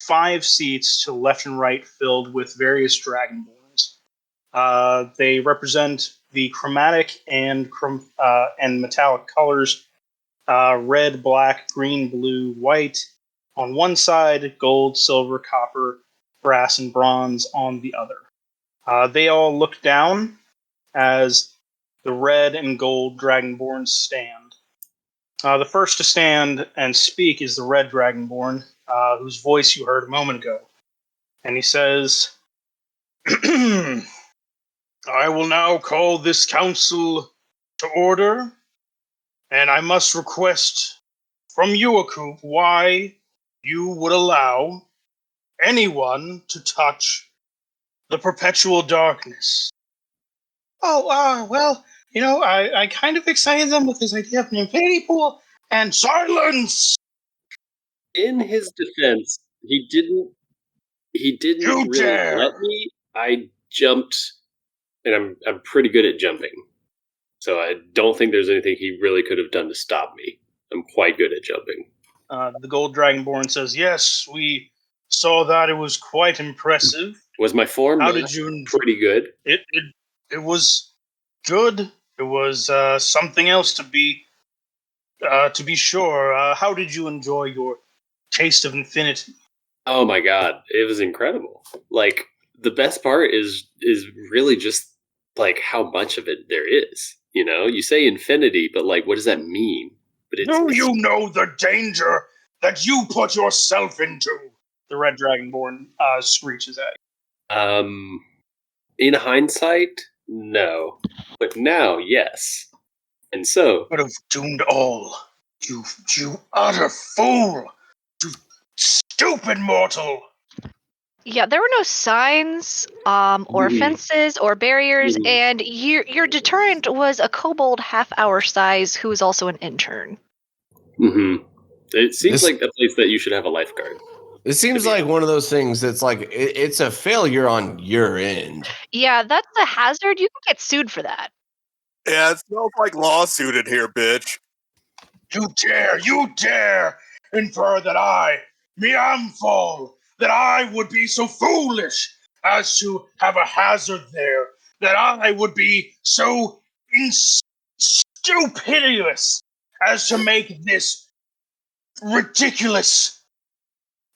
5 seats to left and right filled with various dragonborns. They represent the chromatic and metallic colors: red, black, green, blue, white on one side, gold, silver, copper, brass, and bronze on the other. They all look down as the red and gold dragonborns stand. The first to stand and speak is the red dragonborn, whose voice you heard a moment ago. And he says, I will now call this council to order, and I must request from you, Akub, why you would allow anyone to touch the perpetual darkness. Oh, well, I kind of excited them with this idea of an infinity pool and silence. In his defense, he didn't You really dare! let me. I jumped, and I'm pretty good at jumping. So I don't think there's anything he really could have done to stop me. I'm quite good at jumping. The gold dragonborn says, yes, we saw that. It was quite impressive. Was my form How did you... pretty good? It was good. It was something else to be sure. How did you enjoy your taste of infinity? Oh my god, it was incredible. Like the best part is really just like how much of it there is. You know, you say infinity, but like what does that mean? But Do you know the danger that you put yourself into? The red dragonborn screeches at you. In hindsight, no, but now, yes. And so, Could have doomed all. You utter fool! You stupid mortal! Yeah, there were no signs, or Mhm. fences or barriers, Mhm. and your deterrent was a kobold half our size who is also an intern. It seems This- like a place that you should have a lifeguard. It seems be like honest. one of those things that's like it's a failure on your end. Yeah, that's a hazard. You can get sued for that. Yeah, it smells like lawsuit in here, bitch. You dare infer that I, Miamfol, that I would be so foolish as to have a hazard there, that I would be so stupidous as to make this ridiculous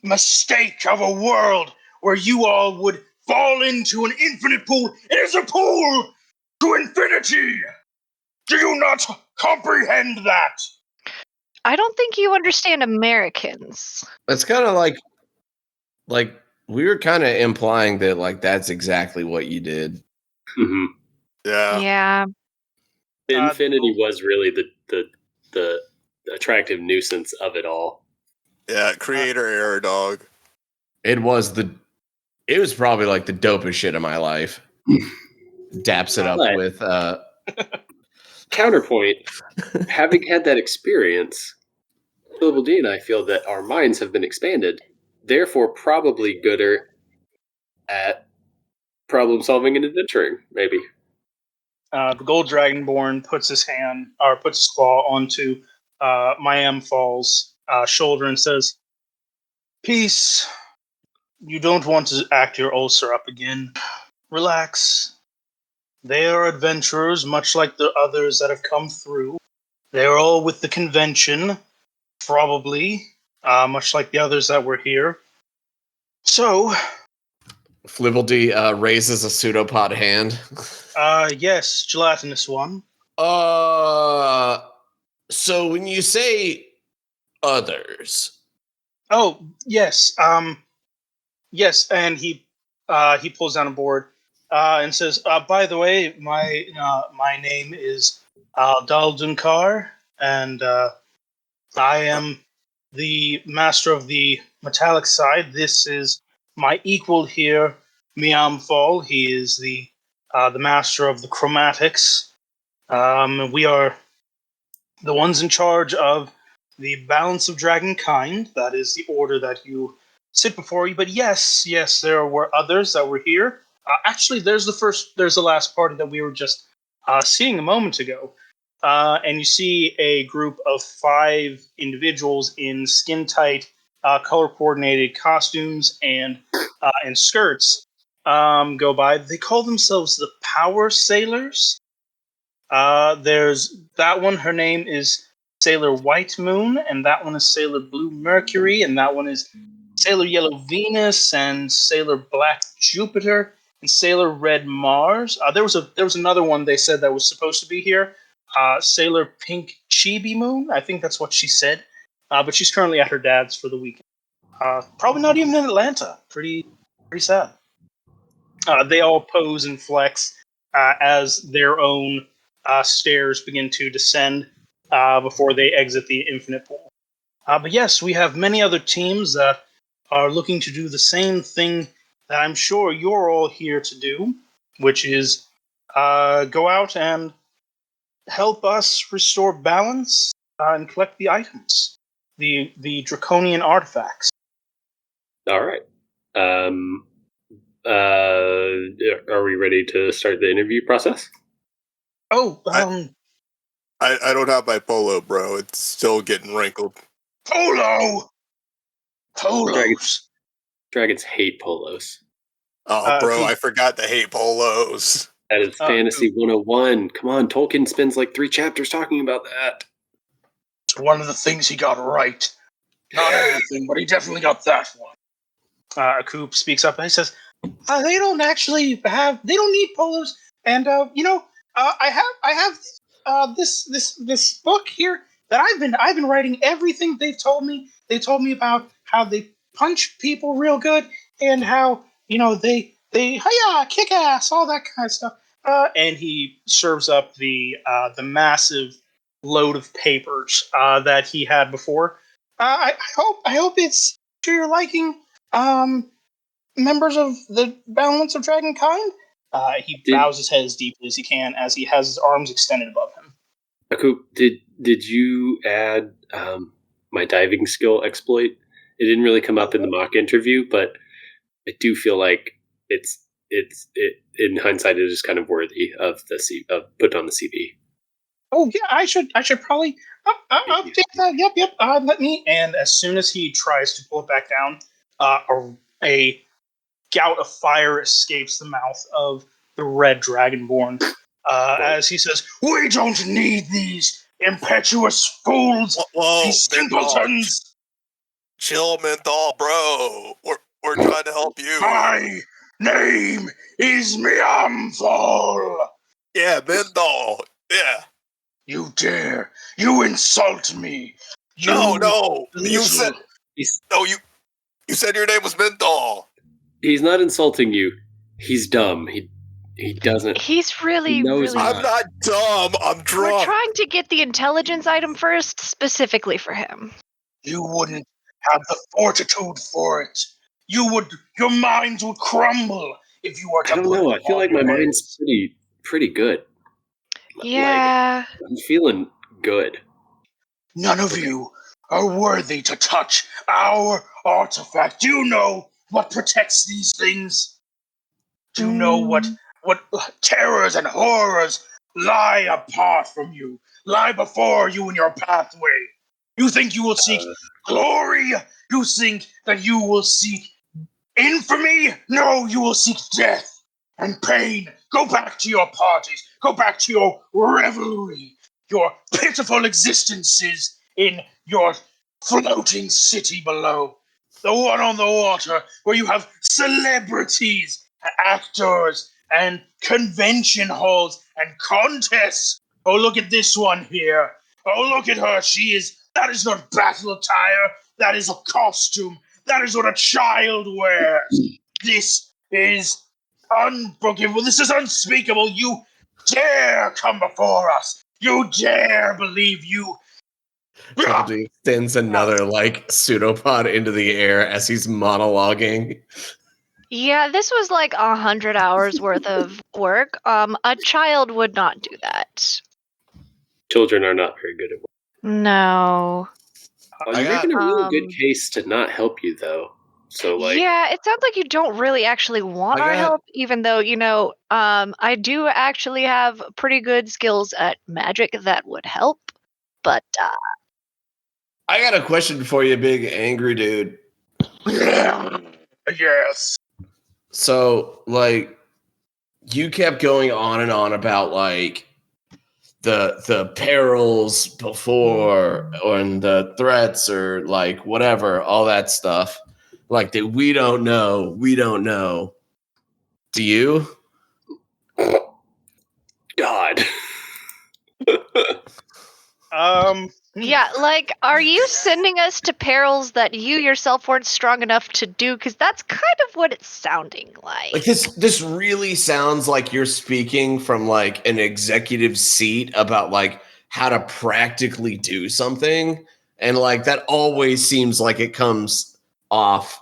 mistake of a world where you all would fall into an infinite pool. It is a pool to infinity! Do you not comprehend that? I don't think you understand Americans. It's kind of like we were kind of implying that like that's exactly what you did. Mhm. Yeah. Yeah. Infinity was really the attractive nuisance of it all. Yeah, creator error, dog. It was probably like the dopest shit of my life. Daps it up But- with Counterpoint, having had that experience, Global D and I feel that our minds have been expanded, therefore probably gooder at problem solving and adventuring, maybe. The gold dragonborn puts his claw onto Miamfall's shoulder and says, "Peace. You don't want to act your ulcer up again. Relax. They are adventurers, much like the others that have come through. They are all with the convention, probably, much like the others that were here. So, Flibbledy raises a pseudopod hand. yes, gelatinous one. So when you say others, Oh, yes. Yes, and he pulls down a board and says, "By the way, my name is Daldunkar, and I am the master of the metallic side. This is my equal here, Miamfall. He is the master of the chromatics. We are the ones in charge of the balance of dragon kind. That is the order that you sit before you. But yes, there were others that were here. Actually, there's the last party that we were just seeing a moment ago. And you see a group of 5 individuals in skin tight, color coordinated costumes and skirts go by. They call themselves the Power Sailors. There's that one. Her name is Sailor White Moon, and that one is Sailor Blue Mercury, and that one is Sailor Yellow Venus, and Sailor Black Jupiter, and Sailor Red Mars. There was another one they said that was supposed to be here. Sailor Pink Chibi Moon. I think that's what she said. But she's currently at her dad's for the weekend. Probably not even in Atlanta. Pretty sad. They all pose and flex as their own stairs begin to descend before they exit the infinite pool. But yes, we have many other teams that are looking to do the same thing that I'm sure you're all here to do, which is go out and help us restore balance and collect the items, the draconian artifacts. All right. Are we ready to start the interview process? Oh, I don't have my polo, bro. It's still getting wrinkled. Polos. Dragons hate polos. Oh, bro, Coop. I forgot to hate polos. That is Fantasy 101. Come on, Tolkien spends like 3 chapters talking about that. It's one of the things he got right. Not everything, but he definitely got that one. Coop speaks up and he says, "They don't need polos, and I have this book here that I've been writing everything they've told me. They told me about how they punch people real good and how they hiya, kick ass, all that kind of stuff." And he serves up the massive load of papers that he had before. I hope it's to your liking, members of the Balance of Dragonkind. He bows his head as deeply as he can as he has his arms extended above him. Aku, did you add my diving skill exploit? It didn't really come up in the mock interview, but I do feel like it's in hindsight it is kind of worthy of put on the CV. Oh yeah, I should probably update that. Yep. Let me. And as soon as he tries to pull it back down, a gout of fire escapes the mouth of the red dragonborn as he says, "We don't need these impetuous fools, Whoa, these simpletons. Chill, menthol, bro. We're trying to help you. My name is Miamfol. Yeah, menthol. Yeah. You dare! You insult me! No. You little- said your name was menthol. He's not insulting you. He's dumb. He doesn't. He's really, He knows really. I'm not dumb. I'm drunk. We're trying to get the intelligence item first, specifically for him. You wouldn't have the fortitude for it. Your minds would crumble if you were to I don't know. I feel like my mind's pretty good. Yeah. Like, I'm feeling good. None of you are worthy to touch our artifact. Do you know what protects these things? Do you know what terrors and horrors lie apart from you, lie before you in your pathway? You think you will seek glory? You think that you will seek infamy? No, you will seek death and pain. Go back to your parties. Go back to your revelry, your pitiful existences in your floating city below. The one on the water where you have celebrities, actors, and convention halls and contests. Oh, look at this one here. Oh, look at her. That is not battle attire. That is a costume. That is what a child wears. This is unforgivable. This is unspeakable. You dare come before us. You dare believe you. He extends another pseudopod into the air as he's monologuing. Yeah, this was like 100 hours worth of work. A child would not do that. Children are not very good at work. No. You're making a really good case to not help you, though. So, like, yeah, it sounds like you don't really actually want our help, even though, I do actually have pretty good skills at magic that would help. But, I got a question for you, big angry dude. Yes. So, like, you kept going on and on about like the perils before and the threats or like whatever, all that stuff. Like that we don't know. Do you? God. yeah, like, are you sending us to perils that you yourself weren't strong enough to do? Because that's kind of what it's sounding like. Like this really sounds like you're speaking from like an executive seat about like how to practically do something. And like that always seems like it comes off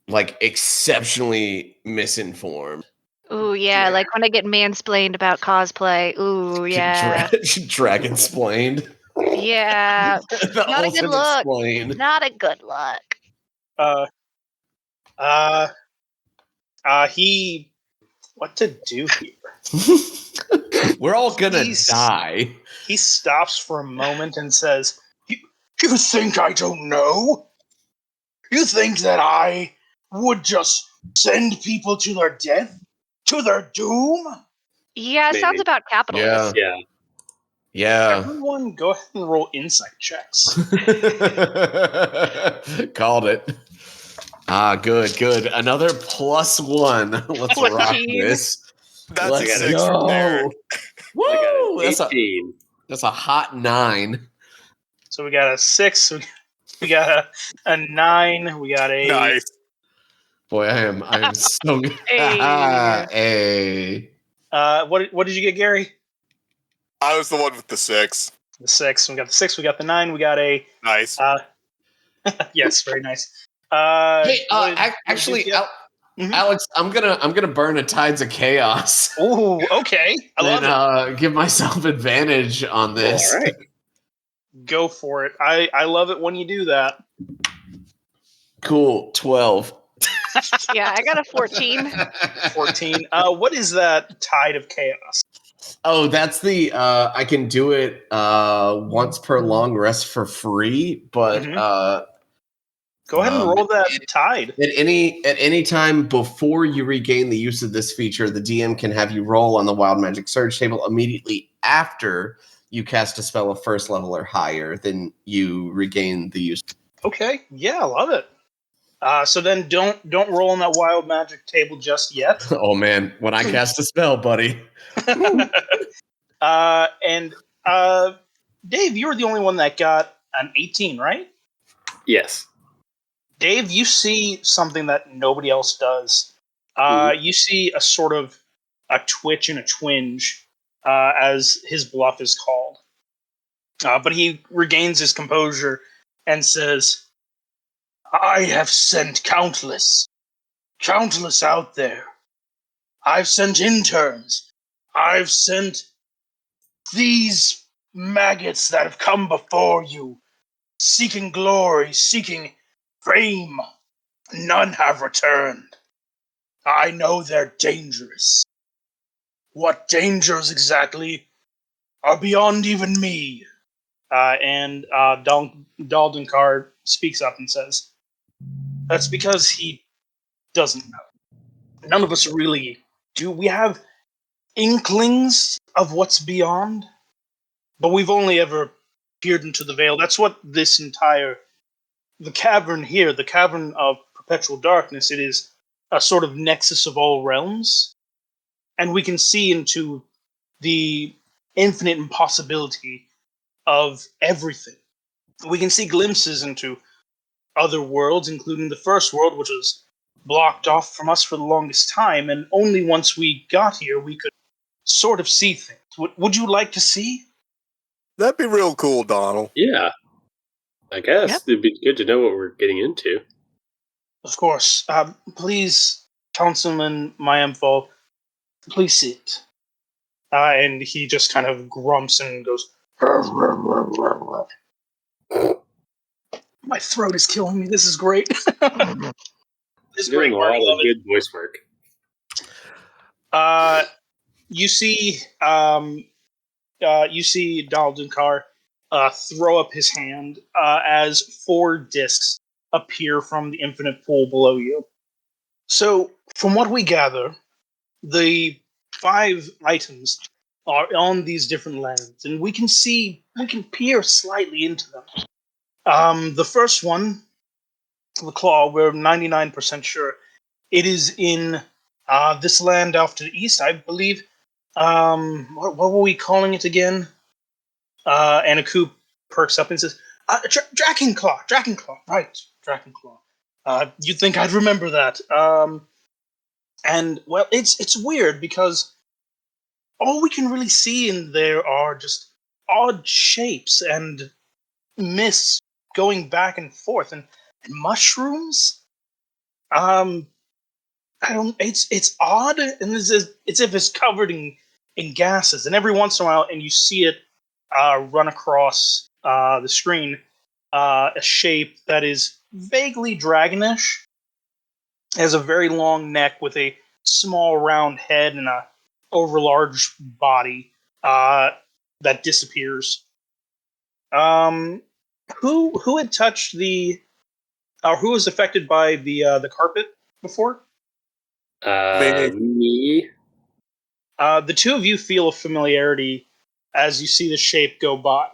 like exceptionally misinformed. Ooh, yeah, like when I get mansplained about cosplay. Ooh, yeah. Dragon-splained. Yeah. The Not a good ultimate look. explain. Not a good look. He. What to do here? We're all gonna He's- die. He stops for a moment and says, You think I don't know? You think that I would just send people to their death? To their doom? Yeah, Maybe. sounds about capitalist. Yeah. Yeah. Everyone, go ahead and roll insight checks. Called it. Ah, good. Another +1. Let's rock 14. this. That's Let's a 6 go. from Derek. Woo! I got an That's 18. a hot 9. So we got a 6, we got a 9, we got a... Nice. Boy, I am so good. Hey. Hey. What did you get, Gary? I was the one with the 6. The 6. We got the 6, we got the 9, we got a... Nice. Yes, very nice. Hey, what did actually, you get? Alex, I'm gonna burn a Tides of Chaos. Ooh, okay. I love it. Give myself advantage on this. All right. Go for it. I love it when you do that. Cool. 12. Yeah, I got a 14. 14. What is that Tide of Chaos? Oh, that's the I can do it once per long rest for free, but Go ahead and roll that tide. At any time before you regain the use of this feature, the DM can have you roll on the Wild Magic Surge table immediately after you cast a spell of first level or higher. Then you regain the use. Okay, yeah, I love it. So then don't roll on that Wild Magic table just yet. Oh man, when I cast a spell, buddy. And Dave, you were the only one that got an 18, right? Yes. Dave, you see something that nobody else does. You see a sort of a twitch and a twinge as his bluff is called. But he regains his composure and says, I have sent countless out there. I've sent interns. I've sent these maggots that have come before you, seeking glory, seeking fame. None have returned. I know they're dangerous. What dangers exactly are beyond even me? And Dalton Card speaks up and says, That's because he doesn't know. None of us really do. We have inklings of what's beyond, but we've only ever peered into the veil. That's what the cavern here, the cavern of perpetual darkness, it is a sort of nexus of all realms, and we can see into the infinite impossibility of everything. We can see glimpses into other worlds, including the first world, which was blocked off from us for the longest time, and only once we got here we could sort of see things. Would you like to see? That'd be real cool, Donald. Yeah. I guess Yep. it'd be good to know what we're getting into. Of course. Please, Councilman Mayamfall, please sit. And he just kind of grumps and goes, My throat is killing me. This is great. It's Doing great a work, lot love of good voice work. it. You see, Donald Dunkar throw up his hand as 4 discs appear from the infinite pool below you. So, from what we gather, the 5 items are on these different lands, and we can peer slightly into them. The first one, the claw, we're 99% sure it is in this land off to the east, I believe. What were we calling it again? And Aku perks up and says, Drakenclaw, right, Drakenclaw. You'd think I'd remember that. And, well, it's weird because all we can really see in there are just odd shapes and mists going back and forth, and mushrooms. Um, I don't. It's odd, and it's if it's covered in gases, and every once in a while, and you see it run across the screen, a shape that is vaguely dragonish, has a very long neck with a small round head and a overlarge body that disappears. Um, who had touched the or who was affected by the carpet before? Me. The 2 of you feel a familiarity as you see the shape go by.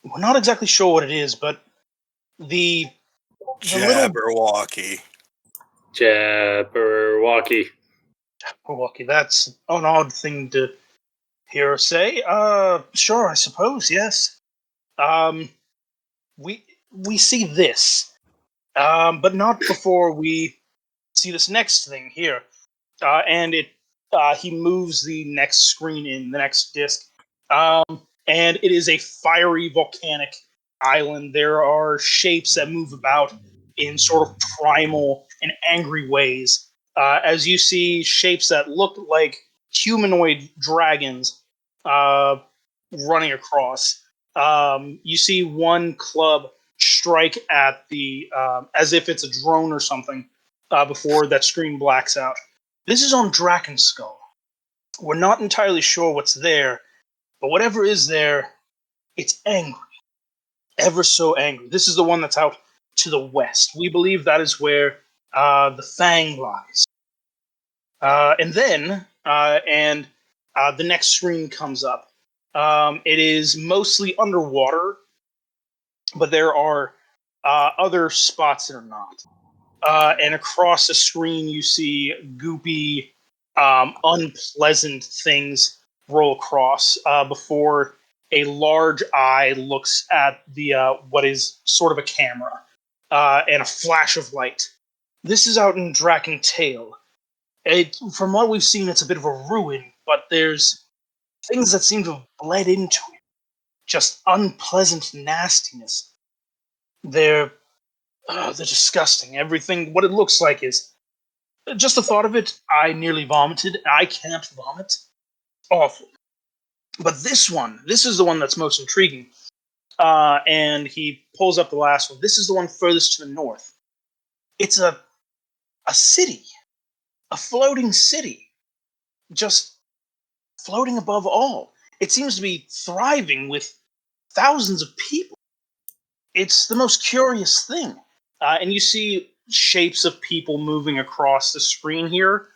We're not exactly sure what it is, but the little Jabberwocky. Jabberwocky. Milwaukee. That's an odd thing to hear or say. Sure, I suppose. Yes. Um, we see this, but not before we see this next thing here. And he moves the next screen in the next disc, and it is a fiery volcanic island. There are shapes that move about in sort of primal and angry ways. As you see shapes that look like humanoid dragons uh, running across. You see one club strike at the as if it's a drone or something before that screen blacks out. This is on Drakenskull. We're not entirely sure what's there, but whatever is there, it's angry. Ever so angry. This is the one that's out to the west. We believe that is where the Fang lies. And then, the next screen comes up. It is mostly underwater, but there are other spots that are not. And across the screen, you see goopy, unpleasant things roll across before a large eye looks at the what is sort of a camera and a flash of light. This is out in Draken Tail. From what we've seen, it's a bit of a ruin, but there's things that seem to have bled into it. Just unpleasant nastiness. They're they're disgusting. Everything, what it looks like is just the thought of it. I nearly vomited. I can't vomit. Awful. But this is the one that's most intriguing. And he pulls up the last one. This is the one furthest to the north. It's a city, a floating city, just floating above all. It seems to be thriving with thousands of people. It's the most curious thing. And you see shapes of people moving across the screen here.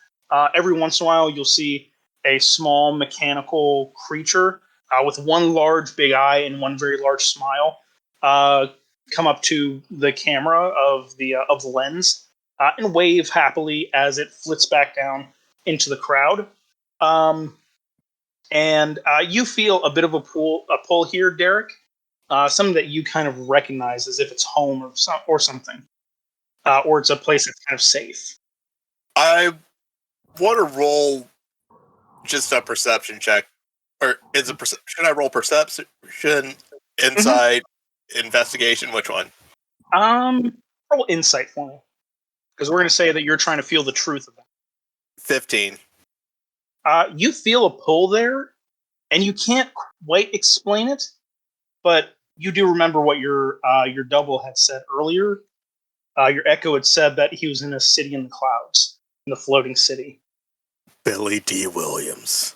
Every once in a while, you'll see a small mechanical creature with one large big eye and one very large smile come up to the camera of the lens and wave happily as it flits back down into the crowd. And you feel a bit of a pull here, Derek. Something that you kind of recognize as if it's home or something, or it's a place that's kind of safe. I want to roll just a perception check, or should I roll perception, insight, investigation? Which one? Roll insight for me, because we're going to say that you're trying to feel the truth of that. 15. You feel a pull there, and you can't quite explain it, but you do remember what your double had said earlier. Your echo had said that he was in a city in the clouds, in the floating city. Billy D. Williams.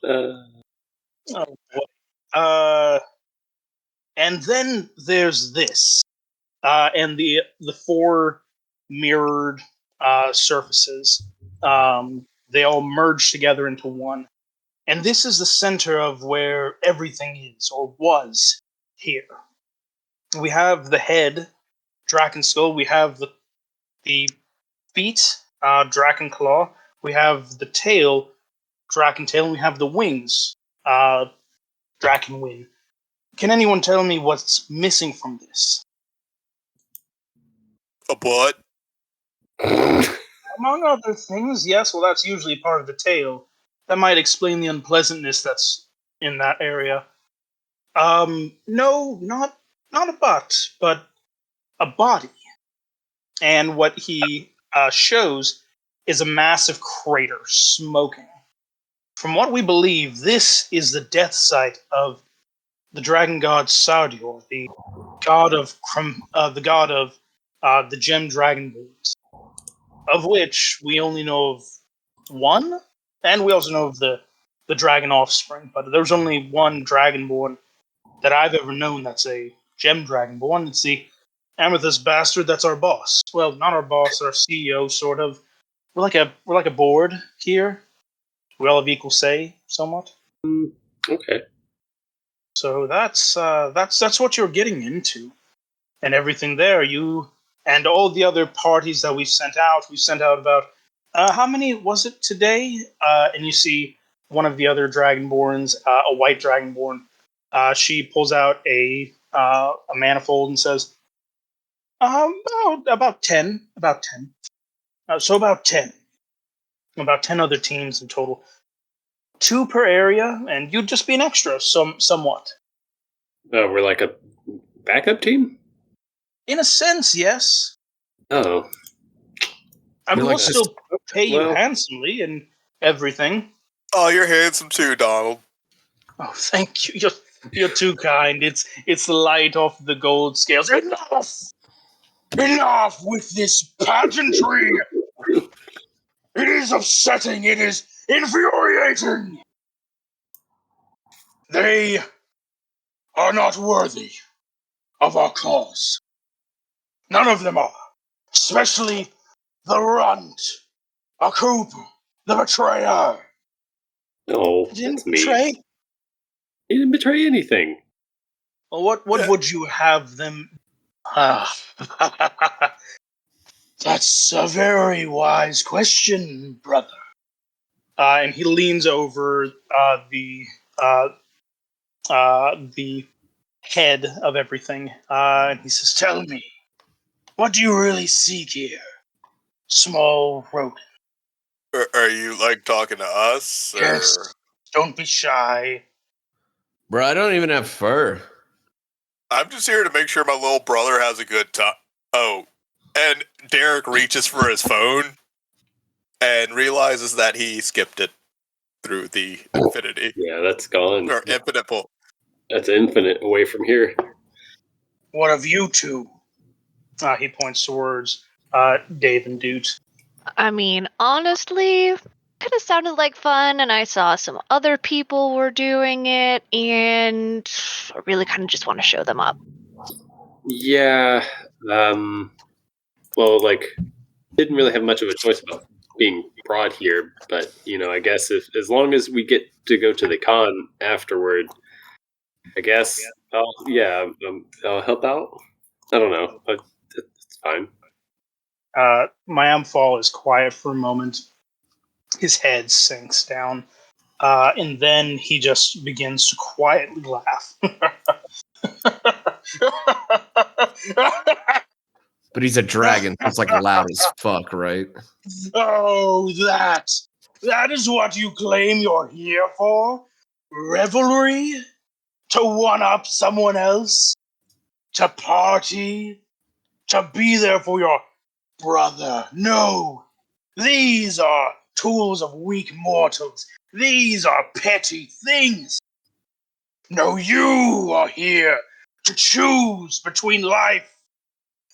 Oh, boy. And then there's this, and the four mirrored surfaces. They all merge together into one, and this is the center of where everything is or was here. We have the head, Draken Skull. We have the feet, Draken Claw. We have the tail, Draken Tail, and we have the wings, Draken Wing. Can anyone tell me what's missing from this? A butt. Among other things, yes. Well, that's usually part of the tail. That might explain the unpleasantness that's in that area. No, not a butt, but a body. And what he shows is a massive crater smoking. From what we believe, this is the death site of the dragon god Sardior, the god of the gem dragonborns, of which we only know of one, and we also know of the dragon offspring. But there's only one dragonborn that I've ever known that's a gem dragonborn. It's the amethyst bastard. That's our boss. Well, not our boss, our CEO, sort of. We're like a board here. We all have equal say, somewhat. Okay. So that's what you're getting into, and everything there. You and all the other parties that we sent out. We sent out about how many was it today? And you see one of the other dragonborns, a white dragonborn. She pulls out a manifold and says, about 10, about 10. So about 10 other teams in total. 2 per area, and you'd just be an extra, somewhat. We're like a backup team? In a sense, yes. Oh. I mean, You're we'll like still pay you well- handsomely and everything. Oh, you're handsome too, Donald. Oh, thank you. You're too kind. It's the light off the gold scales. Enough! Enough with this pageantry! It is upsetting. It is infuriating. They are not worthy of our cause. None of them are. Especially the runt, Akub, the betrayer. No, Didn't that's me. betray? He didn't betray anything. Well, what Yeah. would you have them? That's a very wise question, brother. And he leans over the head of everything, and he says, "Tell me, what do you really seek here, small rodent? Are you like talking to us? Or... Yes. Don't be shy." Bro, I don't even have fur. I'm just here to make sure my little brother has a good time. Oh, and Derek reaches for his phone and realizes that he skipped it through the infinity Yeah, that's gone. or infinite pull. That's infinite away from here. What of you two? He points towards Dave and Doot. I mean, honestly, kind of sounded like fun, and I saw some other people were doing it, and I really kind of just want to show them up. Yeah. Well, like, didn't really have much of a choice about being brought here, but I guess if as long as we get to go to the con afterward, I guess I'll help out. I don't know. It's fine. Mayamfall is quiet for a moment. His head sinks down, and then he just begins to quietly laugh. But he's a dragon. So it's like loud as fuck, right? Oh, that is what you claim you're here for? Revelry? To one-up someone else? To party? To be there for your brother? No! These are tools of weak mortals. These are petty things. No, you are here to choose between life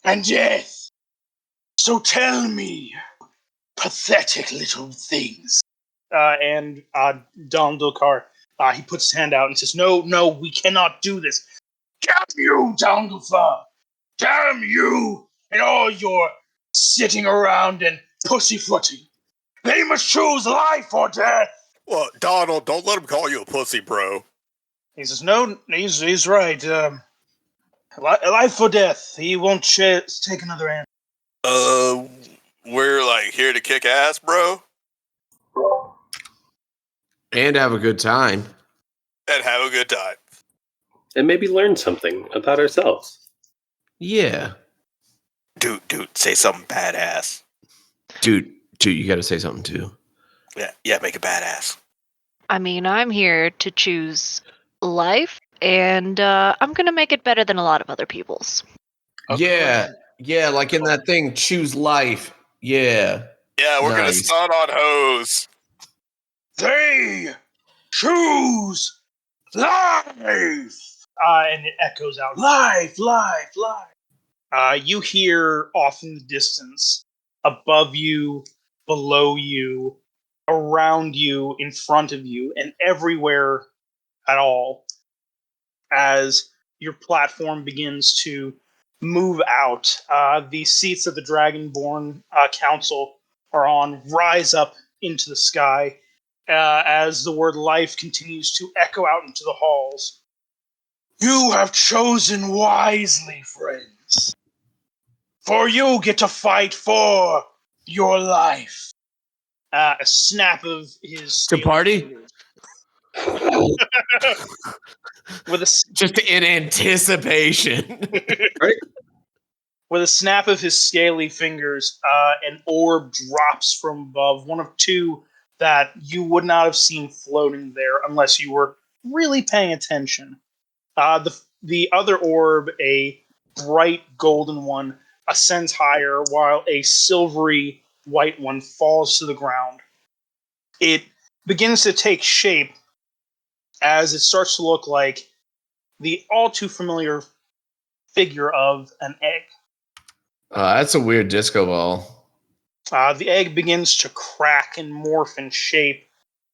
and death. So tell me, pathetic little things. And Don Dilkar, he puts his hand out and says, No, we cannot do this. Damn you, Don Dilkar! Damn you and all your sitting around and pussyfooting. They must choose life or death. Well, Donald, don't let him call you a pussy, bro. He says, No, he's right. Life or death. He won't take another answer. We're like here to kick ass, bro, And have a good time. and have a good time. And maybe learn something about ourselves. Yeah. Dude, say something badass. Dude, you got to say something too. Yeah, make it badass. I mean, I'm here to choose life, and I'm going to make it better than a lot of other people's. Yeah, like in that thing, choose life. Yeah. Yeah, we're gonna Nice. stun on hose. They choose life. And it echoes out, life. You hear off in the distance, above you, below you, around you, in front of you, and everywhere at all, as your platform begins to move out. The seats of the Dragonborn Council are on, rise up into the sky as the word life continues to echo out into the halls. You have chosen wisely, friends. For you get to fight for your life. A snap of his To party? fingers. With a Just in anticipation. Right? With a snap of his scaly fingers, an orb drops from above, one of two that you would not have seen floating there unless you were really paying attention. The other orb, a bright golden one, ascends higher, while a silvery white one falls to the ground. It begins to take shape as it starts to look like the all too familiar figure of an egg. That's a weird disco ball. The egg begins to crack and morph in shape,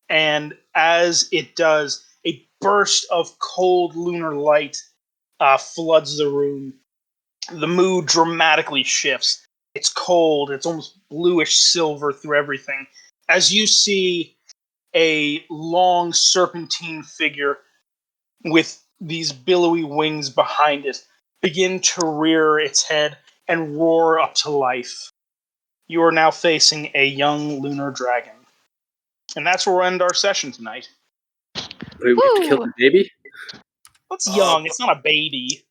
and as it does, a burst of cold lunar light floods the room. The mood dramatically shifts. It's cold, it's almost bluish silver through everything. As you see a long serpentine figure with these billowy wings behind it begin to rear its head and roar up to life. You are now facing a young lunar dragon. And that's where we'll end our session tonight. Wait, we have to kill Woo! the baby? What's young? It's not a baby.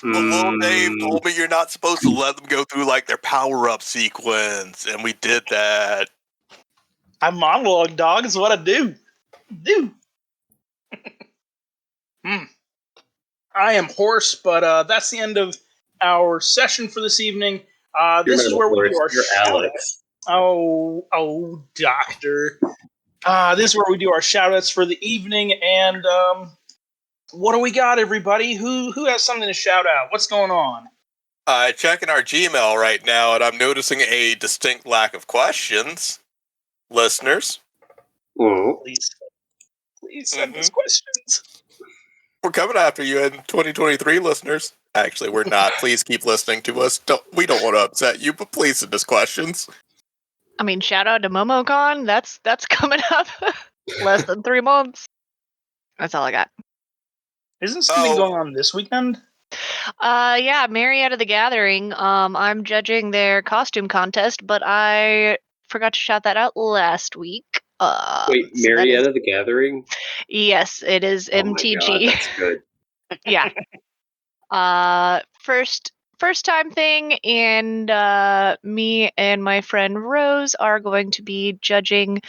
But little Dave Mm, told me you're not supposed to let them go through like their power-up sequence, and we did that. I monologue, dog, is what I do. I am hoarse, but that's the end of our session for this evening. you're This not is a where we horse. do our You're shout out. Alex. Oh, doctor. This is where we do our shout outs for the evening. And what do we got, everybody? Who has something to shout out? What's going on? Checking our Gmail right now, and I'm noticing a distinct lack of questions. Listeners, Mm. Please send us questions. we're coming after you in 2023, listeners. Actually, we're not. Please keep listening to us. We don't want to upset you, but please send us questions. I mean, shout out to MomoCon. That's coming up. Less than 3 months. That's all I got. Isn't something going on this weekend? Yeah, Marietta the Gathering. I'm judging their costume contest, but I forgot to shout that out last week. Wait, so that is- Marietta the Gathering? Yes, it is Oh my MTG. god, that's good. Yeah. First time thing, and me and my friend Rose are going to be judging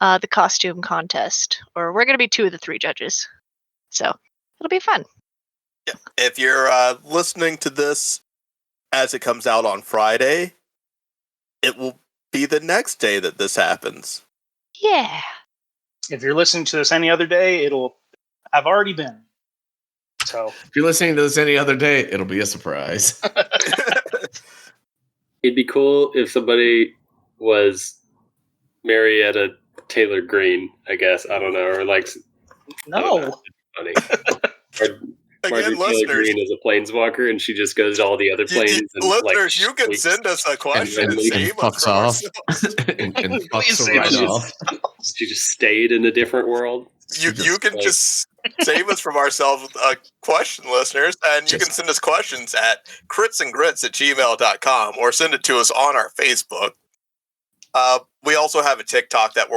the costume contest, or we're going to be 2 of the 3 judges. So it'll be fun. If you're listening to this as it comes out on Friday, it will be the next day that this happens. Yeah. If you're listening to this any other day, it'll have already been. So If you're listening to this any other day, it'll be a surprise. It'd be cool if somebody was Marietta Taylor Greene, I guess. I don't know. Or like, I don't know. no. Funny. Or Marjorie Again, Taylor listeners, Greene is a planeswalker and she just goes to all the other planes and listeners, like you can squeaks. send us a question and and save us fucks from off. ourselves. and Please fucks save right us. off. She just stayed in a different world. You can like- just save us from ourselves with a question, listeners, and you can send us questions at critsandgrits@gmail.com or send it to us on our Facebook. We also have a TikTok account that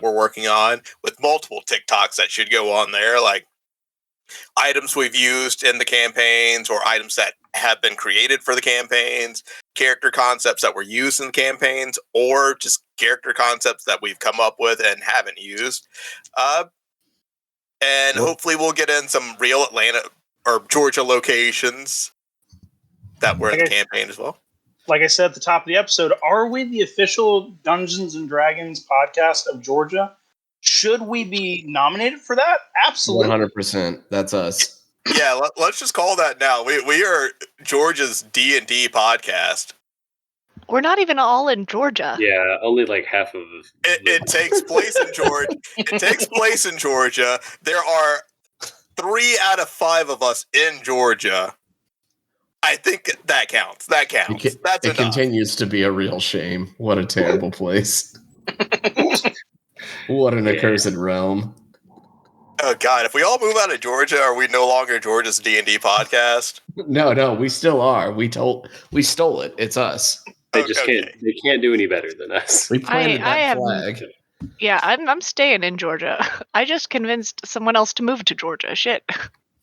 we're working on with multiple TikToks that should go on there, like items we've used in the campaigns or items that have been created for the campaigns, character concepts that were used in the campaigns, or just character concepts that we've come up with and haven't used. And hopefully we'll get in some real Atlanta or Georgia locations that were in the campaign as well. Like I said at the top of the episode, are we the official Dungeons and Dragons podcast of Georgia? Should we be nominated for that? Absolutely. 100%. That's us. Yeah, let's just call that now. We are Georgia's D&D podcast. We're not even all in Georgia. Yeah, only like half of us. It takes place in Georgia. It takes place in Georgia. There are 3 out of 5 of us in Georgia. I think that counts. That's It enough. continues to be a real shame. What a terrible place. What an accursed realm. Oh God! If we all move out of Georgia, are we no longer Georgia's D&D podcast? No, we still are. We stole it. It's us. They just can't. They can't do any better than us. We planted I that have- flag. Yeah, I'm staying in Georgia. I just convinced someone else to move to Georgia. Shit.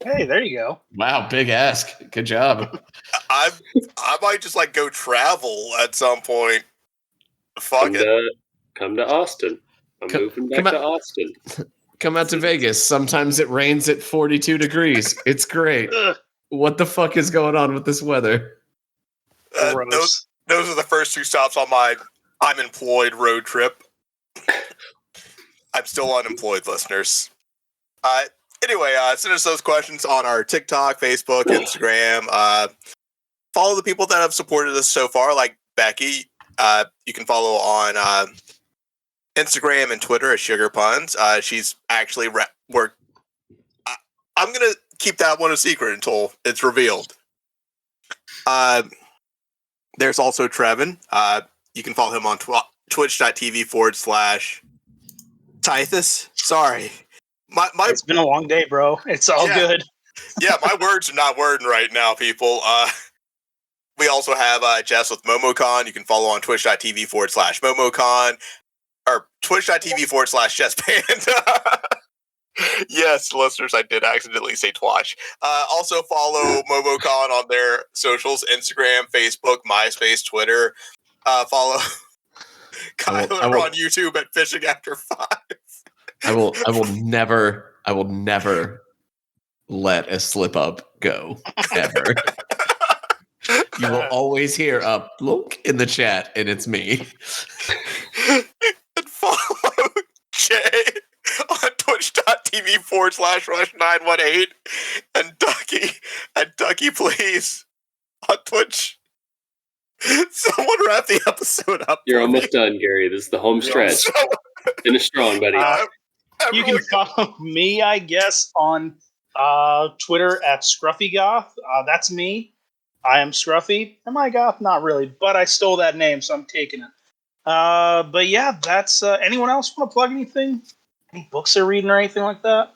Hey, there you go. Wow, big ask. Good job. I might just like go travel at some point. Fuck it. Come to Austin. I'm moving back come to out- Austin. Come out to Vegas. Sometimes it rains at 42 degrees. It's great. Ugh, What the fuck is going on with this weather? gross. Those are the first 2 stops on my I'm employed road trip. I'm still unemployed, listeners. Anyway, send us those questions on our TikTok, Facebook, Instagram. Follow the people that have supported us so far, like Becky. You can follow on Instagram and Twitter at Sugar Puns. She's actually worked. I'm gonna keep that one a secret until it's revealed. There's also Trevin. You can follow him on twitch.tv/Tithus. Sorry. It's been a long day, bro. It's all good. Yeah, my words are not wording right now, people. We also have Jess with MomoCon. You can follow on twitch.tv/MomoCon or twitch.tv/JessPanda. Yes, listeners, I did accidentally say Twatch. Also follow MomoCon on their socials, Instagram, Facebook, MySpace, Twitter. Follow Kyler on YouTube at Fishing After 5. I will never let a slip up go ever. You will always hear a look in the chat, and it's me. And follow Jay on twitch.tv/Rush918 and Ducky please on Twitch. Someone wrap the episode up. You're almost done, Gary. This is the home stretch. Finish strong, buddy. You can follow me, I guess, on Twitter at ScruffyGoth. That's me. I am Scruffy. Am I Goth? Not really, but I stole that name, so I'm taking it. But yeah, that's anyone else want to plug anything? Any books they're reading or anything like that?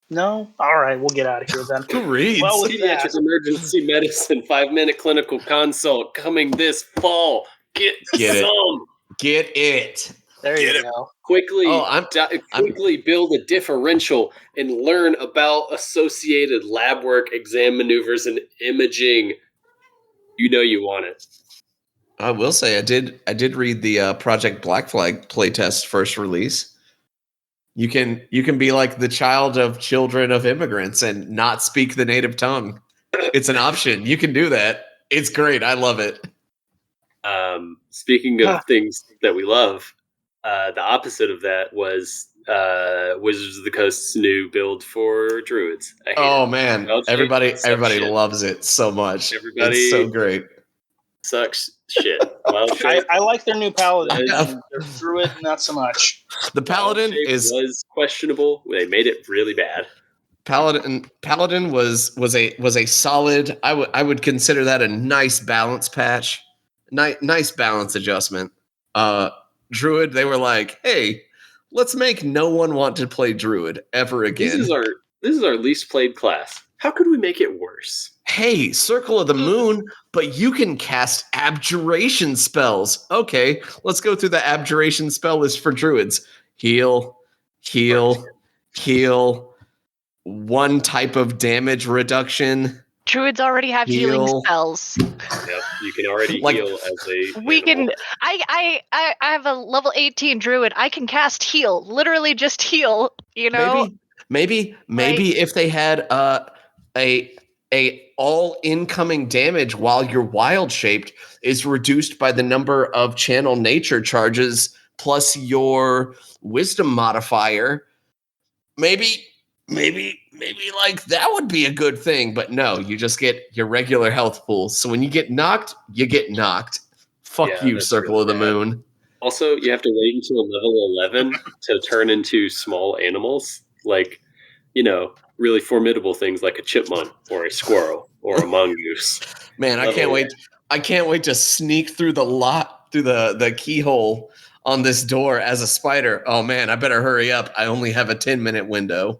No? All right, we'll get out of here then. Who reads? Well, with Pediatric that, Emergency Medicine 5-minute clinical consult coming this fall. Get it. some. Get it. there you go. Quickly, Oh, quickly build a differential and learn about associated lab work, exam maneuvers, and imaging. You know you want it. I will say I did read the Project Black Flag playtest first release. You can be like the child of children of immigrants and not speak the native tongue. It's an option. You can do that. It's great. I love it. Speaking of things that we love, the opposite of that was Wizards of the Coast's new build for druids. I hate Oh it. man, Wild shape everybody sucks shit. loves it so much. Everybody It's so great. sucks shit. Wild shape. I like their new paladin. Yeah. Their druid, not so much. The Wild paladin shape is was questionable. They made it really bad. Paladin was a solid. I would consider that a nice balance patch, nice balance adjustment. Druid, they were like, hey, let's make no one want to play Druid ever This again. is our least played class. How could we make it worse? Hey, Circle of the Moon, but you can cast abjuration spells. Okay, let's go through the abjuration spell list for Druids. Heal, heal, heal. One type of damage reduction. Druids already have healing Heal. spells. Yep, you can already Like- heal as a. We animal. can. I have a level 18 druid. I can cast heal. Literally just heal. You know. Maybe if they had a all incoming damage while you're wild shaped is reduced by the number of channel nature charges plus your wisdom modifier. Maybe like that would be a good thing, but no, you just get your regular health pool. So when you get knocked, you get knocked. Fuck Yeah, you, that's Circle really of the bad. Moon. Also, you have to wait until level 11 to turn into small animals, like, really formidable things like a chipmunk or a squirrel or a mongoose. Man, I Level can't wait. I can't wait to sneak through the keyhole on this door as a spider. Oh man, I better hurry up. I only have a 10-minute window.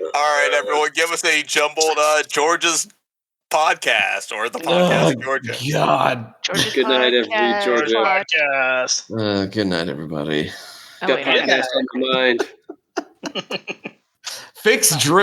All right, everyone, give us a jumbled Georgia's podcast or the podcast of Georgia. God. George's Good night, everybody. podcast. Georgia. Podcast. Good night, everybody. Oh, Got wait, podcast on my mind. Fix Drew.